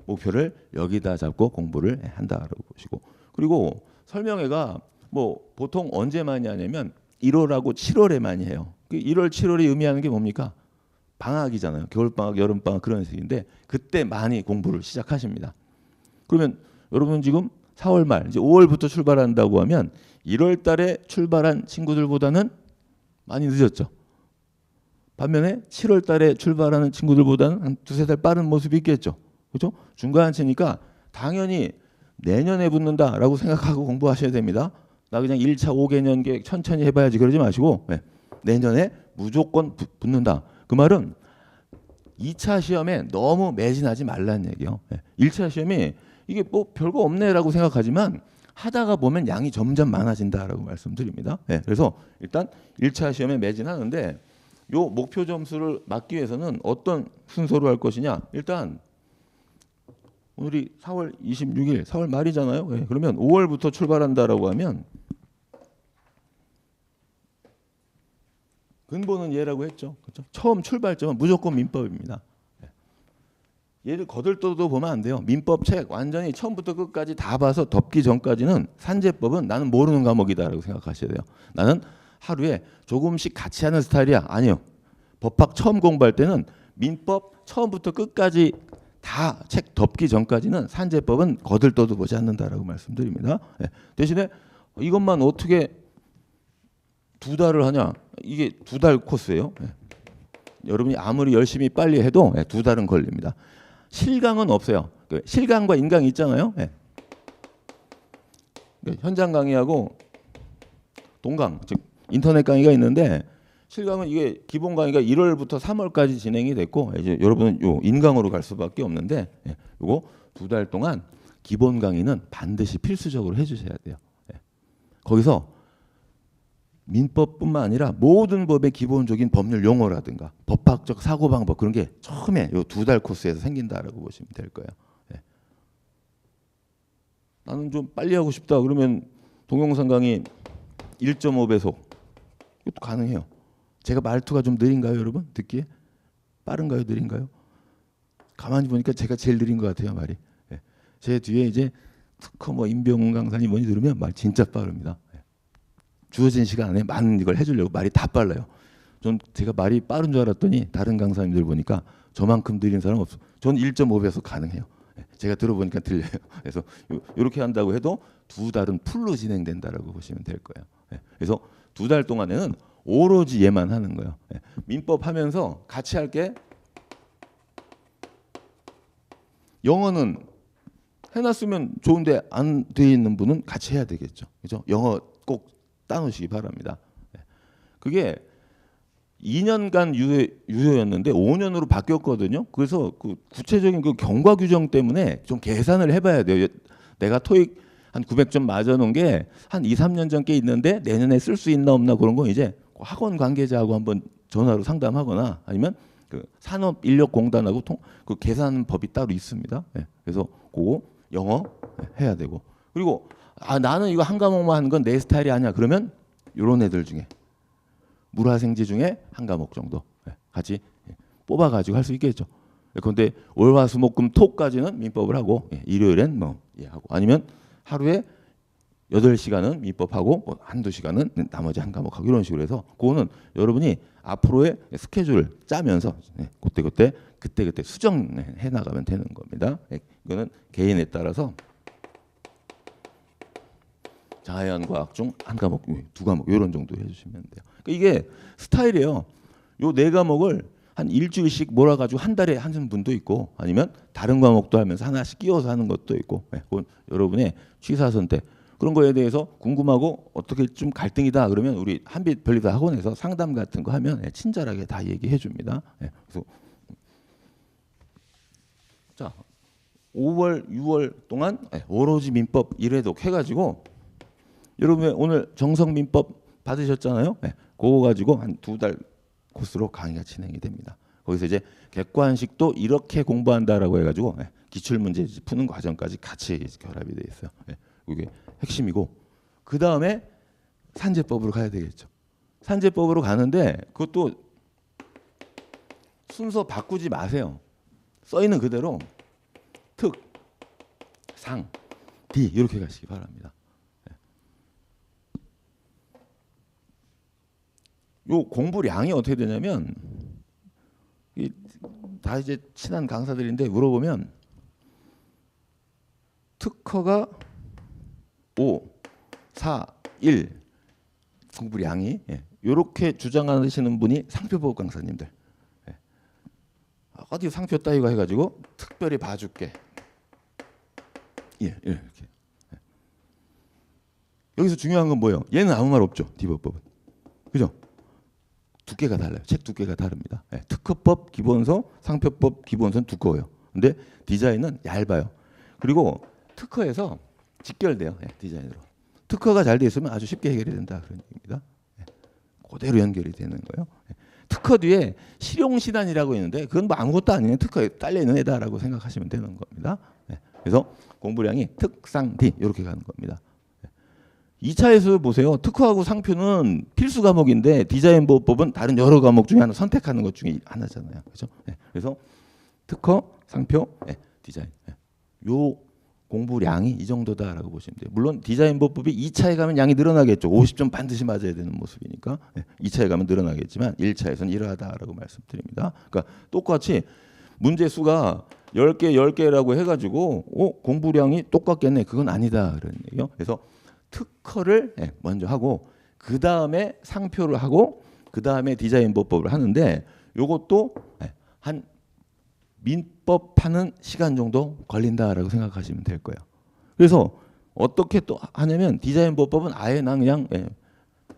목표를 여기다 잡고 공부를 한다라고 보시고 그리고 설명회가 뭐 보통 언제 많이 하냐면 1월하고 7월에 많이 해요. 1월, 7월이 의미하는 게 뭡니까? 방학이잖아요. 겨울방학, 여름방학 그런 식인데 그때 많이 공부를 시작하십니다. 그러면 여러분 지금 4월 말 이제 5월부터 출발한다고 하면 1월 달에 출발한 친구들보다는 많이 늦었죠. 반면에 7월 달에 출발하는 친구들보다는 한 두세 달 빠른 모습이 있겠죠. 그렇죠? 중간체니까 당연히 내년에 붙는다라고 생각하고 공부하셔야 됩니다. 나 그냥 1차 5개년 계획 천천히 해봐야지 그러지 마시고 내년에 무조건 붙는다. 그 말은 2차 시험에 너무 매진하지 말라는 얘기예요. 1차 시험이 이게 뭐 별거 없네라고 생각하지만 하다가 보면 양이 점점 많아진다라고 말씀드립니다. 그래서 일단 1차 시험에 매진하는데 요 목표 점수를 맞기 위해서는 어떤 순서로 할 것이냐. 일단 오늘이 4월 26일, 4월 말이잖아요. 그러면 5월부터 출발한다라고 하면 근본은 얘라고 했죠. 그렇죠? 처음 출발점은 무조건 민법입니다. 얘를 거들떠도 보면 안 돼요. 민법 책 완전히 처음부터 끝까지 다 봐서 덮기 전까지는 산재법은 나는 모르는 과목이다라고 생각하셔야 돼요. 나는 하루에 조금씩 같이 하는 스타일이야. 아니요. 법학 처음 공부할 때는 민법 처음부터 끝까지 다 책 덮기 전까지는 산재법은 거들떠도 보지 않는다라고 말씀드립니다. 대신에 이것만 어떻게 두 달을 하냐? 이게 두 달 코스예요. 예. 여러분이 아무리 열심히 빨리 해도 두 달은 걸립니다. 실강은 없어요. 실강과 인강이 있잖아요. 예. 현장 강의하고 동강, 즉 인터넷 강의가 있는데 실강은 이게 기본 강의가 1월부터 3월까지 진행이 됐고 이제 여러분은 요 인강으로 갈 수밖에 없는데 요거 두 달 동안 기본 강의는 반드시 필수적으로 해주셔야 돼요. 예. 거기서 민법뿐만 아니라 모든 법의 기본적인 법률 용어라든가 법학적 사고방법 그런 게 처음에 요 두 달 코스에서 생긴다라고 보시면 될 거예요. 예. 나는 좀 빨리 하고 싶다 그러면 동영상 강의 1.5배속 이것도 가능해요. 제가 말투가 좀 느린가요, 여러분? 듣기에? 빠른가요, 느린가요? 가만히 보니까 제가 제일 느린 것 같아요, 말이. 예. 제 뒤에 이제 특허 뭐 임병훈 강사님 뭐니 들으면 말 진짜 빠릅니다. 예. 주어진 시간 안에 많은 이걸 해주려고 말이 다 빨라요. 전 제가 말이 빠른 줄 알았더니 다른 강사님들 보니까 저만큼 느린 사람 없어. 전 1.5배속 가능해요. 예. 제가 들어보니까 들려요. 그래서 이렇게 한다고 해도 두 달은 풀로 진행된다라고 보시면 될 거예요. 예. 그래서 두 달 동안에는 오로지 얘만 하는 거예요. 예. 민법 하면서 같이 할 게 영어는 해놨으면 좋은데 안 돼 있는 분은 같이 해야 되겠죠. 그죠? 영어 꼭 따놓으시기 바랍니다. 예. 그게 2년간 유효였는데 5년으로 바뀌었거든요. 그래서 그 구체적인 그 경과 규정 때문에 좀 계산을 해봐야 돼요. 내가 토익 한 900점 맞아놓은 게 한 2, 3년 전께 있는데 내년에 쓸 수 있나 없나 그런 거 이제 학원 관계자하고 한번 전화로 상담하거나 아니면 그 산업인력공단하고 그 계산 법이 따로 있습니다. 예. 그래서 그거 영어 해야 되고 그리고 나는 이거 한 과목만 하는 건 내 스타일이 아니야. 그러면 이런 애들 중에 물화생지 중에 한 과목 정도 같이 뽑아가지고 할 수 있겠죠. 그런데 월화수목금토까지는 민법을 하고 일요일엔 뭐 하고 아니면 하루에 8시간은 민법하고 뭐 한두 시간은 나머지 한 과목하고 이런 식으로 해서 그거는 여러분이 앞으로의 스케줄을 짜면서 그때 수정해 나가면 되는 겁니다. 이거는 개인에 따라서 자연과학 중 한 과목, 두 과목 이런 정도 해주시면 돼요. 그러니까 이게 스타일이에요. 요 네 과목을 한 일주일씩 몰아가지고 한 달에 하는 분도 있고 아니면 다른 과목도 하면서 하나씩 끼워서 하는 것도 있고 그건 여러분의 취사 선택 그런 거에 대해서 궁금하고 어떻게 좀 갈등이다 그러면 우리 한빛 별리다 학원에서 상담 같은 거 하면 친절하게 다 얘기해 줍니다. 그래서 자 5월, 6월 동안 오로지 민법 1회독 해가지고 여러분 오늘 정석 민법 받으셨잖아요. 그거 가지고 한 두 달 코스로 강의가 진행이 됩니다. 거기서 이제 객관식도 이렇게 공부한다라고 해가지고 기출 문제 푸는 과정까지 같이 결합이 돼 있어요. 이게 핵심이고 그 다음에 산재법으로 가야 되겠죠. 산재법으로 가는데 그것도 순서 바꾸지 마세요. 써 있는 그대로 특, 상, 디 이렇게 가시기 바랍니다. 요 공부량이 어떻게 되냐면 다 이제 친한 강사들인데 물어보면 특허가 5, 4, 1 공부량이 이렇게 주장하시는 분이 상표보호 강사님들. 어디 상표 따위가 해가지고 특별히 봐줄게. 이렇게. 여기서 중요한 건 뭐예요? 얘는 아무 말 없죠. 디법법은. 그죠? 두께가 달라요. 책 두께가 다릅니다. 특허법 기본서, 상표법 기본서는 두꺼워요. 근데 디자인은 얇아요. 그리고 특허에서 직결돼요. 디자인으로. 특허가 잘 돼 있으면 아주 쉽게 해결이 된다 그런 얘기입니다. 그대로 연결이 되는 거예요. 특허 뒤에 실용신안이라고 있는데 그건 뭐 아무것도 아니에요. 특허에 딸려 있는 애다라고 생각하시면 되는 겁니다. 그래서 공부량이 특상 D 이렇게 가는 겁니다. 2차에서 보세요. 특허하고 상표는 필수 과목인데 디자인 보호법은 다른 여러 과목 중에 하나 선택하는 것 중에 하나잖아요. 그렇죠? 그래서 특허, 상표, 디자인. 요 공부량이 이 정도다라고 보시면 돼요. 물론 디자인 보호법이 2차에 가면 양이 늘어나겠죠. 50점 반드시 맞아야 되는 모습이니까 2차에 가면 늘어나겠지만 1차에서는 이러하다라고 말씀드립니다. 그러니까 똑같이 문제 수가 10개, 10개라고 해가지고 공부량이 똑같겠네. 그건 아니다. 그런 얘기요. 그래서 특허를 먼저 하고 그 다음에 상표를 하고 그 다음에 디자인 보법을 하는데 요것도 한 민법하는 시간 정도 걸린다라고 생각하시면 될 거예요. 그래서 어떻게 또 하냐면 디자인 보법은 아예 난 그냥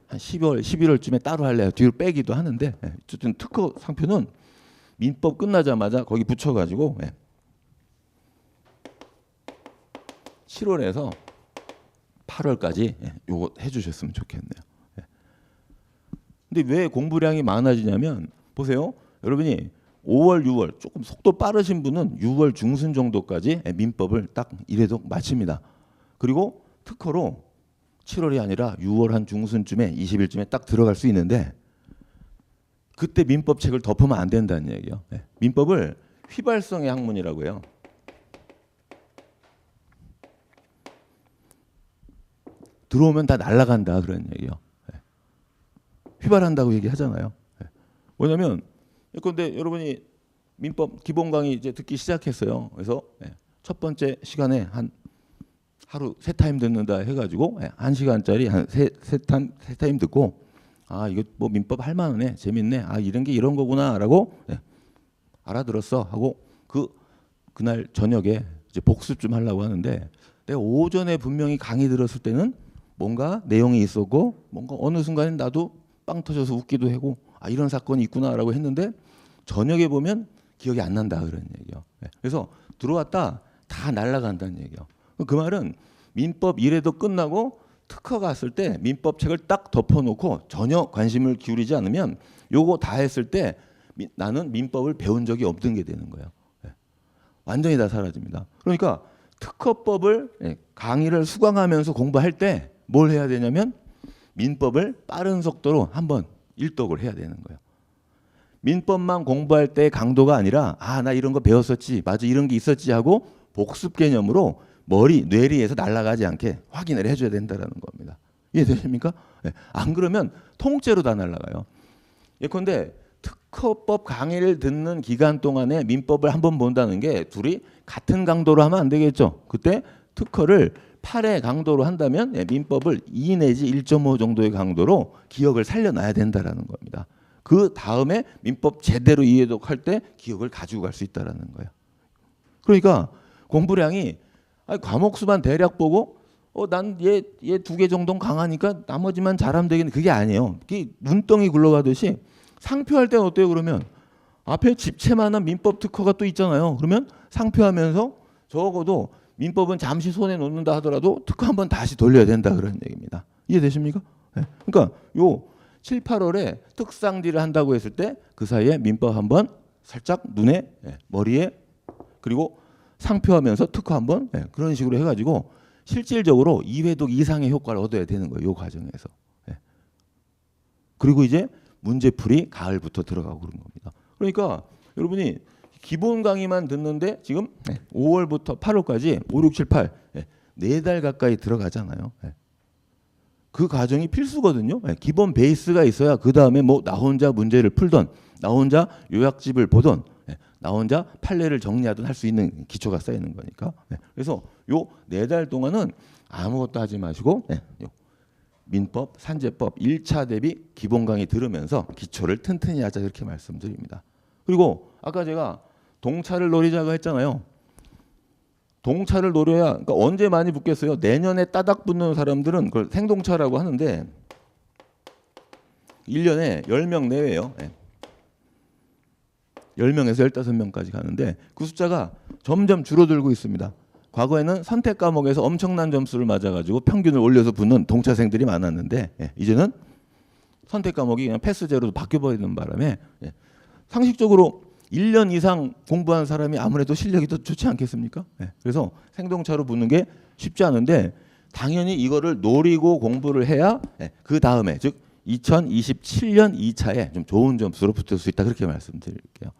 한 10월, 11월쯤에 따로 할래요. 뒤로 빼기도 하는데 어쨌든 특허 상표는 민법 끝나자마자 거기 붙여가지고 7월에서 8월까지 요거 해주셨으면 좋겠네요. 근데 왜 공부량이 많아지냐면 보세요. 여러분이 5월, 6월 조금 속도 빠르신 분은 6월 중순 정도까지 민법을 딱 이래도 마칩니다. 그리고 특허로 7월이 아니라 6월 한 중순쯤에 20일쯤에 딱 들어갈 수 있는데 그때 민법책을 덮으면 안 된다는 얘기예요. 민법을 휘발성의 학문이라고 해요. 들어오면 다 날아간다 그런 얘기예요. 휘발한다고 얘기하잖아요. 뭐냐면 근데 여러분이 민법 기본 강의 이제 듣기 시작했어요. 그래서 첫 번째 시간에 한 하루 세 타임 듣는다 해가지고 1시간짜리 한 세 타임 듣고 아 이거 뭐 민법 할 만하네 재밌네 아 이런 게 이런 거구나라고 알아들었어 하고 그날 저녁에 이제 복습 좀 하려고 하는데 내가 오전에 분명히 강의 들었을 때는 뭔가 내용이 있었고 뭔가 어느 순간에 나도 빵 터져서 웃기도 하고 아 이런 사건이 있구나라고 했는데 저녁에 보면 기억이 안 난다 그런 얘기요. 그래서 들어왔다 다 날아간다는 얘기요. 그 말은 민법 1회도 끝나고 특허 갔을 때 민법책을 딱 덮어놓고 전혀 관심을 기울이지 않으면 요거 다 했을 때 나는 민법을 배운 적이 없는 게 되는 거예요. 완전히 다 사라집니다. 그러니까 특허법을 강의를 수강하면서 공부할 때 뭘 해야 되냐면 민법을 빠른 속도로 한번 일독을 해야 되는 거예요. 민법만 공부할 때 강도가 아니라 아 나 이런 거 배웠었지 맞아 이런 게 있었지 하고 복습 개념으로 머리 뇌리에서 날아가지 않게 확인을 해줘야 된다는 겁니다. 이해되십니까? 안 그러면 통째로 다 날아가요. 예컨대 특허법 강의를 듣는 기간 동안에 민법을 한번 본다는 게 둘이 같은 강도로 하면 안 되겠죠. 그때 특허를 8의 강도로 한다면 민법을 2 내지 1.5 정도의 강도로 기억을 살려놔야 된다는 겁니다. 그 다음에 민법 제대로 이해독할 때 기억을 가지고 갈 수 있다는 거예요. 그러니까 공부량이 과목 수만 대략 보고 난 얘 2개 정도는 강하니까 나머지만 잘하면 되겠네. 그게 아니에요. 그게 눈덩이 굴러가듯이 상표할 때는 어때요? 그러면 앞에 집채만한 민법 특허가 또 있잖아요. 그러면 상표하면서 적어도 민법은 잠시 손에 놓는다 하더라도 특허 한번 다시 돌려야 된다 그런 얘기입니다. 이해되십니까? 그러니까 요 7, 8월에 특상지를 한다고 했을 때 그 사이에 민법 한번 살짝 눈에 머리에 그리고 상표하면서 특허 한번 그런 식으로 해가지고 실질적으로 2회독 이상의 효과를 얻어야 되는 거예요. 이 과정에서. 그리고 이제 문제풀이 가을부터 들어가고 그런 겁니다. 그러니까 여러분이 기본 강의만 듣는데 지금 5월부터 8월까지 5, 6, 7, 8 4달 가까이 들어가잖아요. 그 과정이 필수거든요. 기본 베이스가 있어야 그 다음에 뭐 나 혼자 문제를 풀던 나 혼자 요약집을 보던 나 혼자 판례를 정리하든 할 수 있는 기초가 쌓이는 거니까. 그래서 요 4달 동안은 아무것도 하지 마시고 민법, 산재법 1차 대비 기본 강의 들으면서 기초를 튼튼히 하자 이렇게 말씀드립니다. 그리고 아까 제가 동차를 노리자고 했잖아요. 동차를 노려야 그러니까 언제 많이 붙겠어요? 내년에 따닥 붙는 사람들은 그걸 생동차라고 하는데 1년에 10명 내외예요. 10명에서 15명까지 가는데 그 숫자가 점점 줄어들고 있습니다. 과거에는 선택 과목에서 엄청난 점수를 맞아가지고 평균을 올려서 붙는 동차생들이 많았는데 이제는 선택 과목이 그냥 패스제로도 바뀌어버리는 바람에 상식적으로 1년 이상 공부한 사람이 아무래도 실력이 더 좋지 않겠습니까? 그래서 생동차로 붙는 게 쉽지 않은데 당연히 이거를 노리고 공부를 해야 그 다음에 즉 2027년 2차에 좀 좋은 점수로 붙을 수 있다 그렇게 말씀드릴게요.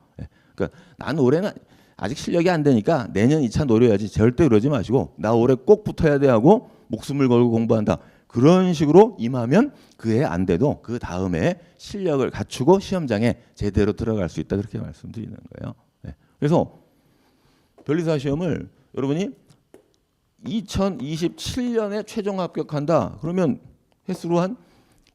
그러니까 나는 올해는 아직 실력이 안 되니까 내년 2차 노려야지 절대 그러지 마시고 나 올해 꼭 붙어야 돼 하고 목숨을 걸고 공부한다. 그런 식으로 임하면 그 해 안 돼도 그 다음에 실력을 갖추고 시험장에 제대로 들어갈 수 있다 그렇게 말씀드리는 거예요. 그래서 변리사 시험을 여러분이 2027년에 최종 합격한다. 그러면 횟수로 한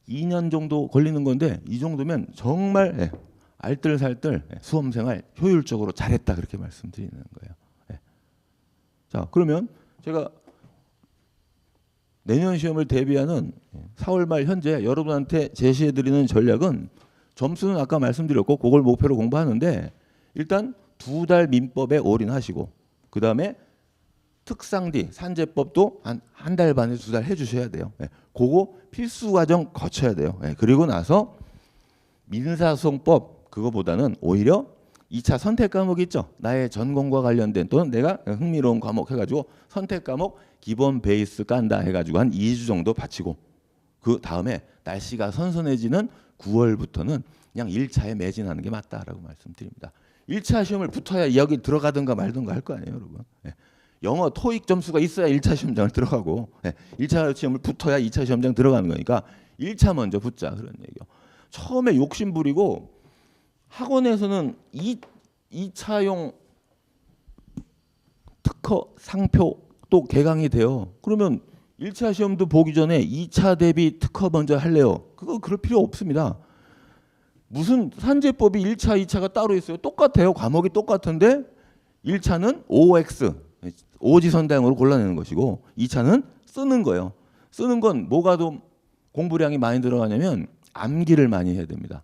2년 정도 걸리는 건데 이 정도면 정말 알뜰살뜰 수험생활 효율적으로 잘했다 그렇게 말씀드리는 거예요. 자, 그러면 제가 내년 시험을 대비하는 4월 말 현재 여러분한테 제시해드리는 전략은 점수는 아까 말씀드렸고 그걸 목표로 공부하는데 일단 2달 민법에 올인하시고 그 다음에 특상디 산재법도 한 달 반에서 2달 해주셔야 돼요. 그거 필수 과정 거쳐야 돼요. 그리고 나서 민사소송법 그거보다는 오히려 2차 선택 과목 있죠. 나의 전공과 관련된 또는 내가 흥미로운 과목 해가지고 선택 과목 기본 베이스 깐다 해가지고 한 2주 정도 바치고 그 다음에 날씨가 선선해지는 9월부터는 그냥 1차에 매진하는 게 맞다라고 말씀드립니다. 1차 시험을 붙어야 여기 들어가든가 말든가 할 거 아니에요, 여러분. 영어 토익 점수가 있어야 1차 시험장을 들어가고 1차 시험을 붙어야 2차 시험장 들어가는 거니까 1차 먼저 붙자 그런 얘기요. 처음에 욕심 부리고 학원에서는 2차용 특허 상표 또 개강이 돼요. 그러면 1차 시험도 보기 전에 2차 대비 특허 먼저 할래요. 그거 그럴 필요 없습니다. 무슨 산재법이 1차, 2차가 따로 있어요. 똑같아요. 과목이 똑같은데 1차는 OX, 오지선다형으로 골라내는 것이고 2차는 쓰는 거예요. 쓰는 건 뭐가 더 공부량이 많이 들어가냐면 암기를 많이 해야 됩니다.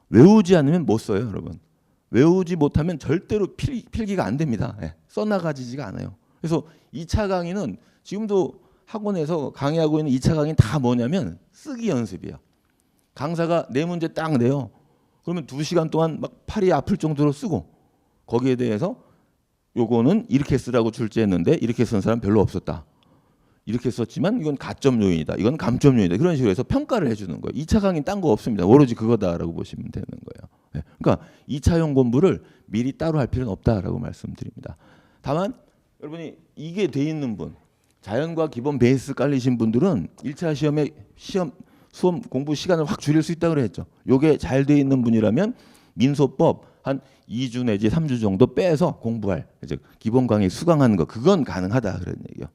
외우지 않으면 못 써요, 여러분. 외우지 못하면 절대로 필기가 안 됩니다. 써나가지지가 않아요. 그래서 2차 강의는 지금도 학원에서 강의하고 있는 2차 강의는 다 뭐냐면 쓰기 연습이에요. 강사가 네 문제 딱 내요. 그러면 2시간 동안 막 팔이 아플 정도로 쓰고 거기에 대해서 요거는 이렇게 쓰라고 출제했는데 이렇게 쓴 사람 별로 없었다. 이렇게 썼지만 이건 가점 요인이다. 이건 감점 요인이다. 그런 식으로 해서 평가를 해주는 거예요. 2차 강의는 딴 거 없습니다. 오로지 그거다라고 보시면 되는 거예요. 그러니까 2차용 공부를 미리 따로 할 필요는 없다라고 말씀드립니다. 다만 여러분이 이게 돼 있는 분, 자연과 기본 베이스 깔리신 분들은 1차 시험에 수험 공부 시간을 확 줄일 수 있다고 그랬죠. 요게 잘 돼 있는 분이라면 민소법 한 2주 내지 3주 정도 빼서 공부할 즉 기본 강의 수강하는 거 그건 가능하다 그런 얘기요.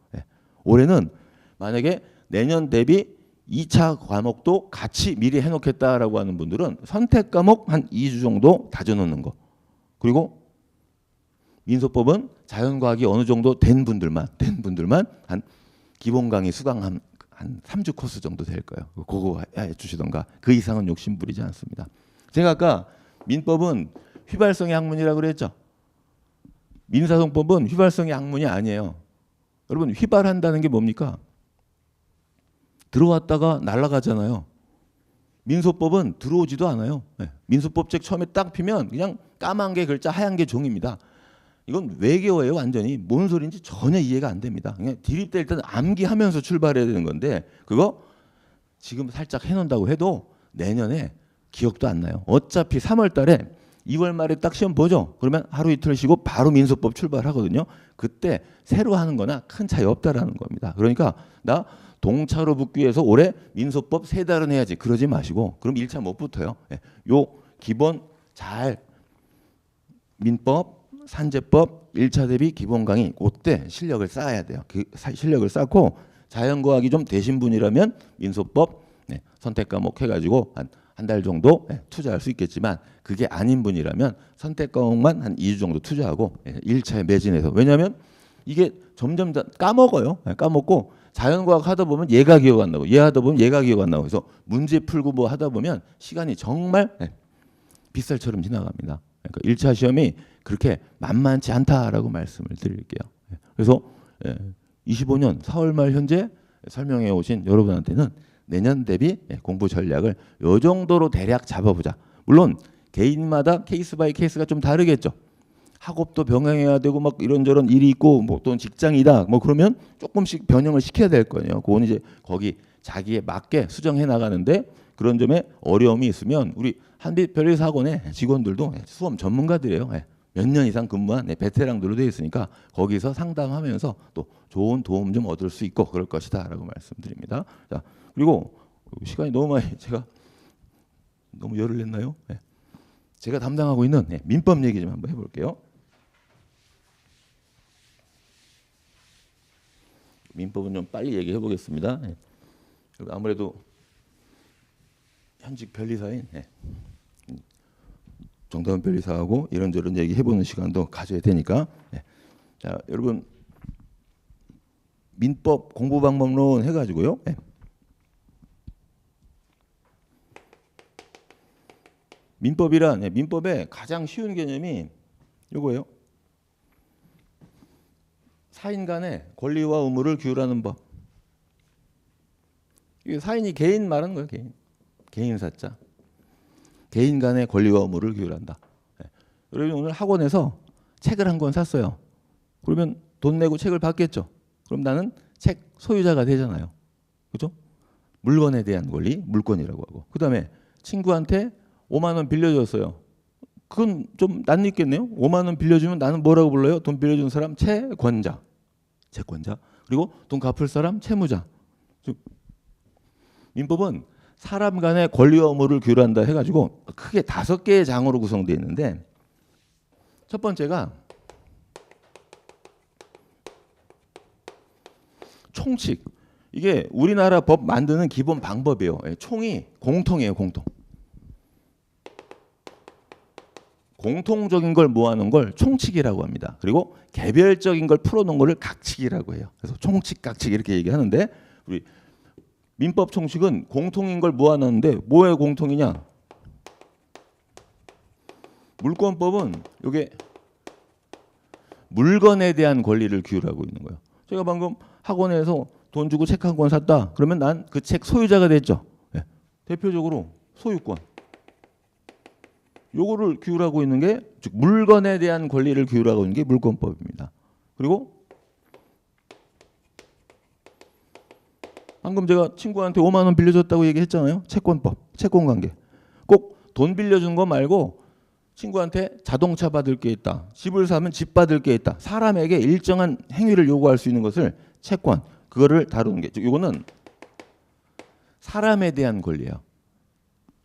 올해는 만약에 내년 대비 2차 과목도 같이 미리 해놓겠다라고 하는 분들은 선택 과목 한 2주 정도 다져놓는 거. 그리고 민소법은 자연과학이 어느 정도 된 분들만 한 기본 강의 수강 한 3주 코스 정도 될 거예요. 그거 해주시던가 그 이상은 욕심 부리지 않습니다. 제가 아까 민법은 휘발성의 학문이라고 그랬죠. 민사소송법은 휘발성의 학문이 아니에요. 여러분 휘발한다는 게 뭡니까? 들어왔다가 날아가잖아요. 민소법은 들어오지도 않아요. 민소법 책 처음에 딱 피면 그냥 까만 게 글자 하얀 게 종입니다. 이건 외계어예요. 완전히 뭔 소리인지 전혀 이해가 안 됩니다. 그냥 디립대 일단 암기하면서 출발해야 되는 건데 그거 지금 살짝 해놓는다고 해도 내년에 기억도 안 나요. 어차피 3월 달에 2월 말에 딱 시험 보죠. 그러면 하루 이틀 쉬고 바로 민소법 출발하거든요. 그때 새로 하는 거나 큰 차이 없다라는 겁니다. 그러니까 나 동차로 붙기 위해서 올해 민소법 3달은 해야지. 그러지 마시고 그럼 1차 못 붙어요. 요 기본 잘 민법, 산재법 1차 대비 기본 강의 그때 실력을 쌓아야 돼요. 그 실력을 쌓고 자연과학이 좀 되신 분이라면 민소법 선택 과목 해가지고 한 달 정도 투자할 수 있겠지만 그게 아닌 분이라면 선택 과목만 한 2주 정도 투자하고 1차에 매진해서 왜냐하면 이게 점점 까먹어요. 까먹고 자연과학 하다 보면 얘가 기억 안 나고 얘 하다 보면 얘가 기억 안 나고 그래서 문제 풀고 뭐 하다 보면 시간이 정말 빗살처럼 지나갑니다. 그러니까 1차 시험이 그렇게 만만치 않다라고 말씀을 드릴게요. 그래서 25년 4월 말 현재 설명해 오신 여러분한테는 내년 대비 공부 전략을 요 정도로 대략 잡아보자. 물론 개인마다 케이스 바이 케이스가 좀 다르겠죠. 학업도 병행해야 되고 막 이런저런 일이 있고 뭐 또는 직장이다 뭐 그러면 조금씩 변형을 시켜야 될 거예요. 그건 이제 거기 자기에 맞게 수정해 나가는데 그런 점에 어려움이 있으면 우리 한빛별리사학원의 직원들도 수험 전문가들이에요. 몇 년 이상 근무한 베테랑들로 되어 있으니까 거기서 상담하면서 또 좋은 도움 좀 얻을 수 있고 그럴 것이다라고 말씀드립니다. 자, 그리고 시간이 너무 많이 제가 너무 열을 냈나요? 제가 담당하고 있는 민법 얘기 좀 한번 해볼게요. 민법은 좀 빨리 얘기해 보겠습니다. 아무래도 현직 변리사인 정다운 변리사하고 이런저런 얘기 해보는 시간도 가져야 되니까. 자, 여러분 민법 공부방법론 해가지고요. 민법의 가장 쉬운 개념이 이거예요. 사인 간의 권리와 의무를 규율하는 법. 이게 사인이 개인 말하는 거예요. 개인사자. 개인 간의 권리와 의무를 규율한다. 여러분 오늘 학원에서 책을 한 권 샀어요. 그러면 돈 내고 책을 받겠죠. 그럼 나는 책 소유자가 되잖아요. 그렇죠? 물건에 대한 권리, 물권이라고 하고. 그다음에 친구한테 5만 원 빌려줬어요. 그건 좀 낯익겠네요. 5만 원 빌려주면 나는 뭐라고 불러요? 돈 빌려준 사람 채권자. 그리고 돈 갚을 사람 채무자. 즉 민법은 사람 간의 권리와 의무를 규율한다 해가지고 크게 5개의 장으로 구성되어 있는데, 첫 번째가 총칙. 이게 우리나라 법 만드는 기본 방법이에요. 총이 공통이에요. 공통적인 걸 모아놓은 걸 총칙이라고 합니다. 그리고 개별적인 걸 풀어놓은 거를 각칙이라고 해요. 그래서 총칙, 각칙 이렇게 얘기하는데, 우리 민법 총칙은 공통인 걸 모아놨는데 뭐의 공통이냐? 물권법은 이게 물건에 대한 권리를 규율하고 있는 거예요. 제가 방금 학원에서 돈 주고 책 한 권 샀다. 그러면 난 그 책 소유자가 됐죠. 대표적으로 소유권. 요거를 규율하고 있는 게, 즉 물건에 대한 권리를 규율하고 있는 게 물권법입니다. 그리고 방금 제가 친구한테 5만 원 빌려줬다고 얘기했잖아요. 채권법, 채권관계. 꼭 돈 빌려준 거 말고 친구한테 자동차 받을 게 있다. 집을 사면 집 받을 게 있다. 사람에게 일정한 행위를 요구할 수 있는 것을 채권, 그거를 다루는 게, 즉 이거는 사람에 대한 권리예요.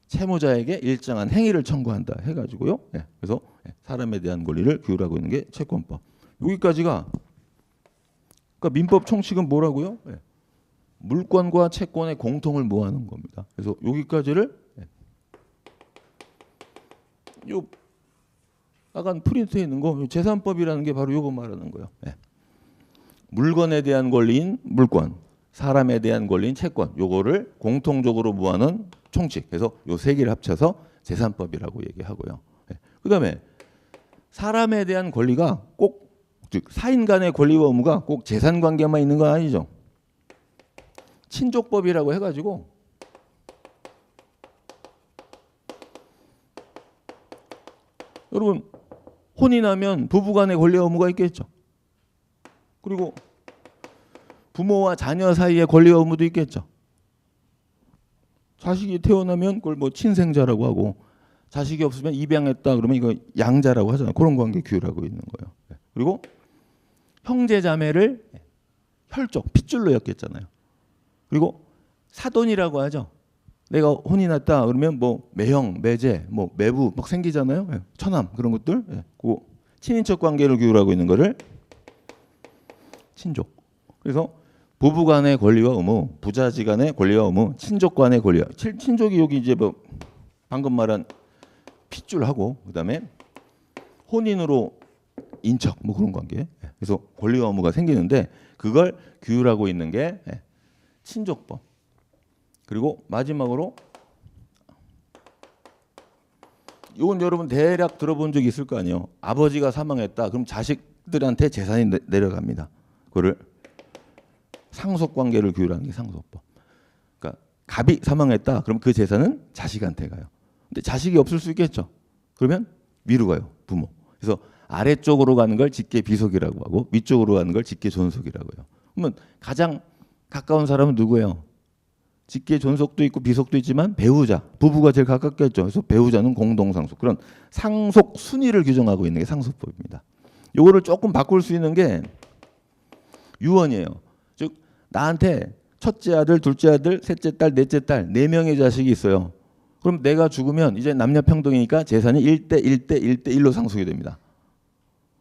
채무자에게 일정한 행위를 청구한다 해가지고요. 그래서 사람에 대한 권리를 규율하고 있는 게 채권법. 여기까지가, 그러니까 민법 총칙은 뭐라고요? 물권과 채권의 공통을 모아놓은 겁니다. 그래서 여기까지를 요 약간 프린트에 있는 거, 재산법이라는 게 바로 요거 말하는 거예요. 물건에 대한 권리인 물권, 사람에 대한 권리인 채권, 요거를 공통적으로 모아놓은 총칙. 그래서 요 세 개를 합쳐서 재산법이라고 얘기하고요. 그다음에 사람에 대한 권리가 꼭, 즉 사인 간의 권리와 의무가 꼭 재산 관계만 있는 건 아니죠. 친족법이라고 해가지고 여러분 혼이 나면 부부 간의 권리와 의무가 있겠죠. 그리고 부모와 자녀 사이의 권리와 의무도 있겠죠. 자식이 태어나면 그걸 뭐 친생자라고 하고, 자식이 없으면 입양했다 그러면 이거 양자라고 하잖아요. 그런 관계 규율하고 있는 거예요. 그리고 형제 자매를 혈족, 핏줄로 엮였잖아요. 그리고 사돈이라고 하죠. 내가 혼이 났다 그러면 뭐 매형, 매제, 뭐 매부 막 생기잖아요. 처남 그런 것들. 그 친인척 관계를 규율하고 있는 거를 친족. 그래서 부부 간의 권리와 의무, 부자지 간의 권리와 의무, 친족 간의 권리와, 친족이 여기 이제 뭐 방금 말한 핏줄하고, 그다음에 혼인으로 인척 뭐 그런 관계. 그래서 권리와 의무가 생기는데 그걸 규율하고 있는 게 친족법. 그리고 마지막으로 이건 여러분 대략 들어본 적 있을 거 아니에요. 아버지가 사망했다. 그럼 자식들한테 재산이 내려갑니다. 그거를 상속관계를 규율하는 게 상속법. 그러니까 갑이 사망했다. 그럼 그 재산은 자식한테 가요. 근데 자식이 없을 수 있겠죠. 그러면 위로 가요. 부모. 그래서 아래쪽으로 가는 걸 직계 비속이라고 하고 위쪽으로 가는 걸 직계 존속이라고 해요. 그러면 가장 가까운 사람은 누구예요? 직계 존속도 있고 비속도 있지만 배우자, 부부가 제일 가깝겠죠. 그래서 배우자는 공동상속. 그런 상속 순위를 규정하고 있는 게 상속법입니다. 요거를 조금 바꿀 수 있는 게 유언이에요. 즉 나한테 첫째 아들, 둘째 아들, 셋째 딸, 넷째 딸 4명의 자식이 있어요. 그럼 내가 죽으면 이제 남녀 평등이니까 재산이 1대 1대 1대 1로 상속이 됩니다.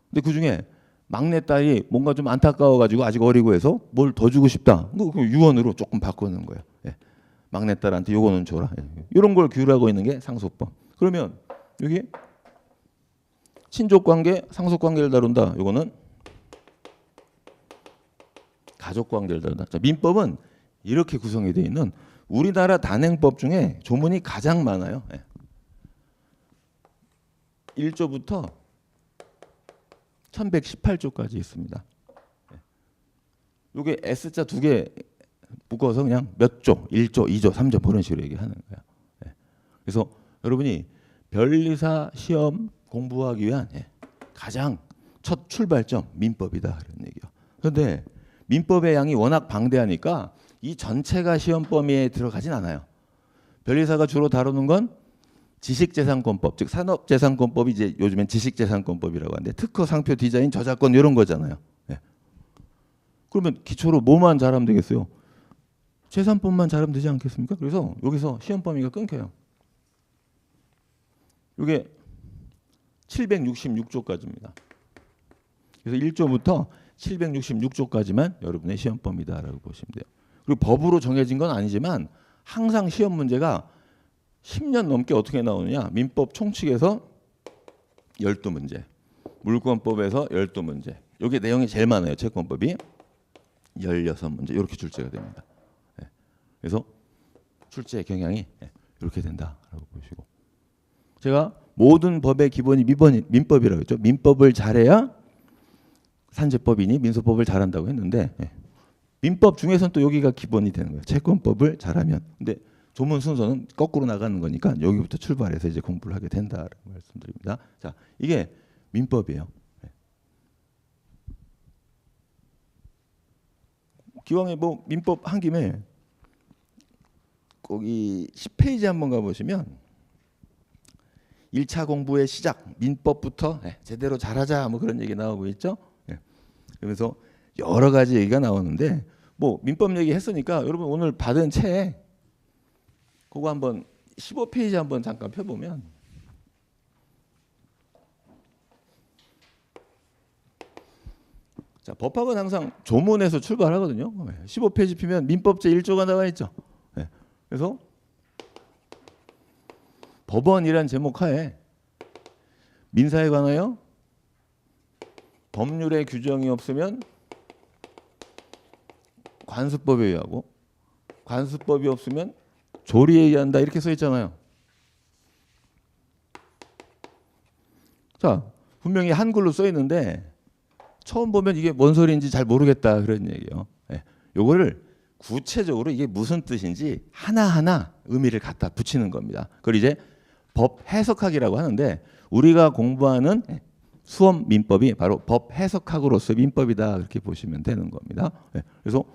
근데 그중에 막내딸이 뭔가 좀 안타까워가지고 아직 어리고 해서 뭘 더 주고 싶다. 그 유언으로 조금 바꾸는 거예요. 막내딸한테 요거는 줘라. 이런 걸 규율하고 있는 게 상속법. 그러면 여기 친족관계, 상속관계를 다룬다. 요거는 가족관계를 다룬다. 자, 민법은 이렇게 구성이 되어 있는 우리나라 단행법 중에 조문이 가장 많아요. 1조부터 1118조까지 있습니다. 요게 S자 두 개 묶어서 그냥 몇 조, 1조, 2조, 3조 그런 식으로 얘기하는 거예요. 그래서 여러분이 변리사 시험 공부하기 위한 가장 첫 출발점 민법이다 이런 얘기요. 그런데 민법의 양이 워낙 방대하니까 이 전체가 시험 범위에 들어가진 않아요. 변리사가 주로 다루는 건 지식재산권법, 즉 산업재산권법이 이제 요즘엔 지식재산권법이라고 하는데 특허, 상표, 디자인, 저작권 이런 거잖아요. 그러면 기초로 뭐만 잘하면 되겠어요? 재산법만 잘하면 되지 않겠습니까? 그래서 여기서 시험 범위가 끊겨요. 이게 766조까지입니다. 그래서 1조부터 766조까지만 여러분의 시험 범위다라고 보시면 돼요. 그리고 법으로 정해진 건 아니지만 항상 시험 문제가 10년 넘게 어떻게 나오느냐. 민법 총칙에서 12문제, 물권법에서 12문제. 이게 내용이 제일 많아요. 채권법이 16문제 이렇게 출제가 됩니다. 그래서 출제 경향이 이렇게 된다라고 보시고, 제가 모든 법의 기본이 민법이라고 했죠. 민법을 잘해야 산재법이니 민소법을 잘한다고 했는데 민법 중에서는 또 여기가 기본이 되는 거예요. 채권법을 잘하면. 근데 조문 순서는 거꾸로 나가는 거니까 여기부터 출발해서 이제 공부를 하게 된다라고 말씀드립니다. 자, 이게 민법이에요. 기왕에 뭐 민법 한 김에 거기 10페이지 한번 가보시면 1차 공부의 시작, 민법부터 제대로 잘하자 뭐 그런 얘기 나오고 있죠. 그러면서 여러 가지 얘기가 나오는데 뭐 민법 얘기 했으니까 여러분 오늘 받은 책 그거 한번 15페이지 한번 잠깐 펴보면 자, 법학은 항상 조문에서 출발하거든요. 15페이지 피면 민법 제1조가 나와 있죠. 그래서 법원이란 제목 하에 민사에 관하여 법률의 규정이 없으면 관수법에 의하고 관수법이 없으면 조리에 의한다 이렇게 써 있잖아요. 자, 분명히 한글로 써 있는데 처음 보면 이게 뭔 소리인지 잘 모르겠다 그런 얘기예요. 요거를 구체적으로 이게 무슨 뜻인지 하나하나 의미를 갖다 붙이는 겁니다. 그걸 이제 법 해석학이라고 하는데 우리가 공부하는 수험 민법이 바로 법 해석학으로서 민법이다 그렇게 보시면 되는 겁니다. 그래서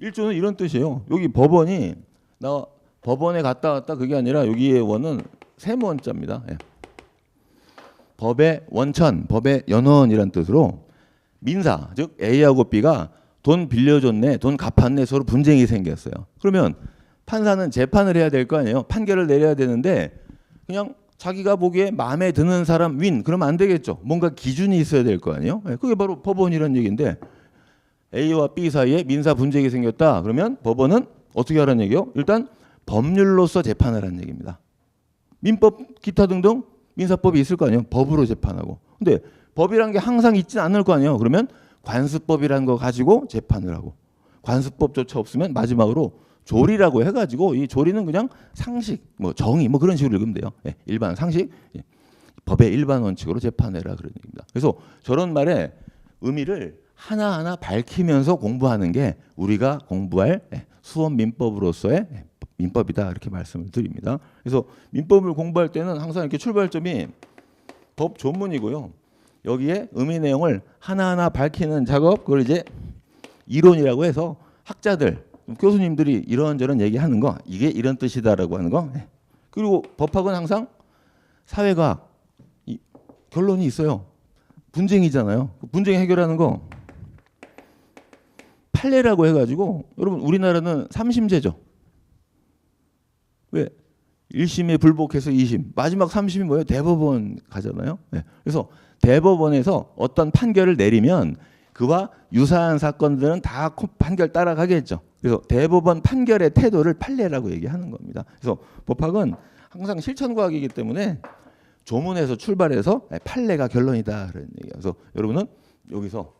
1조는 이런 뜻이에요. 여기 법원이 나 법원에 갔다 왔다 그게 아니라 여기의 원은 세무원자입니다. 법의 원천, 법의 연원이란 뜻으로 민사, 즉 A하고 B가 돈 빌려줬네, 돈 갚았네 서로 분쟁이 생겼어요. 그러면 판사는 재판을 해야 될 거 아니에요. 판결을 내려야 되는데 그냥 자기가 보기에 마음에 드는 사람 윈 그러면 안 되겠죠. 뭔가 기준이 있어야 될 거 아니에요. 그게 바로 법원이라는 얘기인데 A와 B 사이에 민사 분쟁이 생겼다. 그러면 법원은 어떻게 하라는 얘기요? 일단 법률로서 재판하라는 얘기입니다. 민법 기타 등등 민사법이 있을 거 아니에요. 법으로 재판하고. 근데 법이란 게 항상 있진 않을 거 아니에요. 그러면 관수법이라는 거 가지고 재판을 하고 관수법조차 없으면 마지막으로 조리라고 해가지고 이 조리는 그냥 상식, 뭐 정의 뭐 그런 식으로 읽으면 돼요. 일반 상식, 법의 일반 원칙으로 재판해라 그런 얘기입니다. 그래서 저런 말의 의미를 하나하나 밝히면서 공부하는 게 우리가 공부할 수험 민법으로서의 민법이다 이렇게 말씀을 드립니다. 그래서 민법을 공부할 때는 항상 이렇게 출발점이 법 조문이고요. 여기에 의미 내용을 하나하나 밝히는 작업, 그걸 이제 이론이라고 해서 학자들, 교수님들이 이런저런 얘기하는 거, 이게 이런 뜻이다라고 하는 거. 그리고 법학은 항상 사회과학 결론이 있어요. 분쟁이잖아요. 분쟁 해결하는 거 판례라고 해가지고 여러분 우리나라는 3심제죠. 왜? 1심에 불복해서 2심, 마지막 3심이 뭐예요? 대법원 가잖아요. 그래서 대법원에서 어떤 판결을 내리면 그와 유사한 사건들은 다 판결 따라가겠죠. 그래서 대법원 판결의 태도를 판례라고 얘기하는 겁니다. 그래서 법학은 항상 실천과학이기 때문에 조문에서 출발해서 판례가 결론이다 그런 얘기예요. 그래서 여러분은 여기서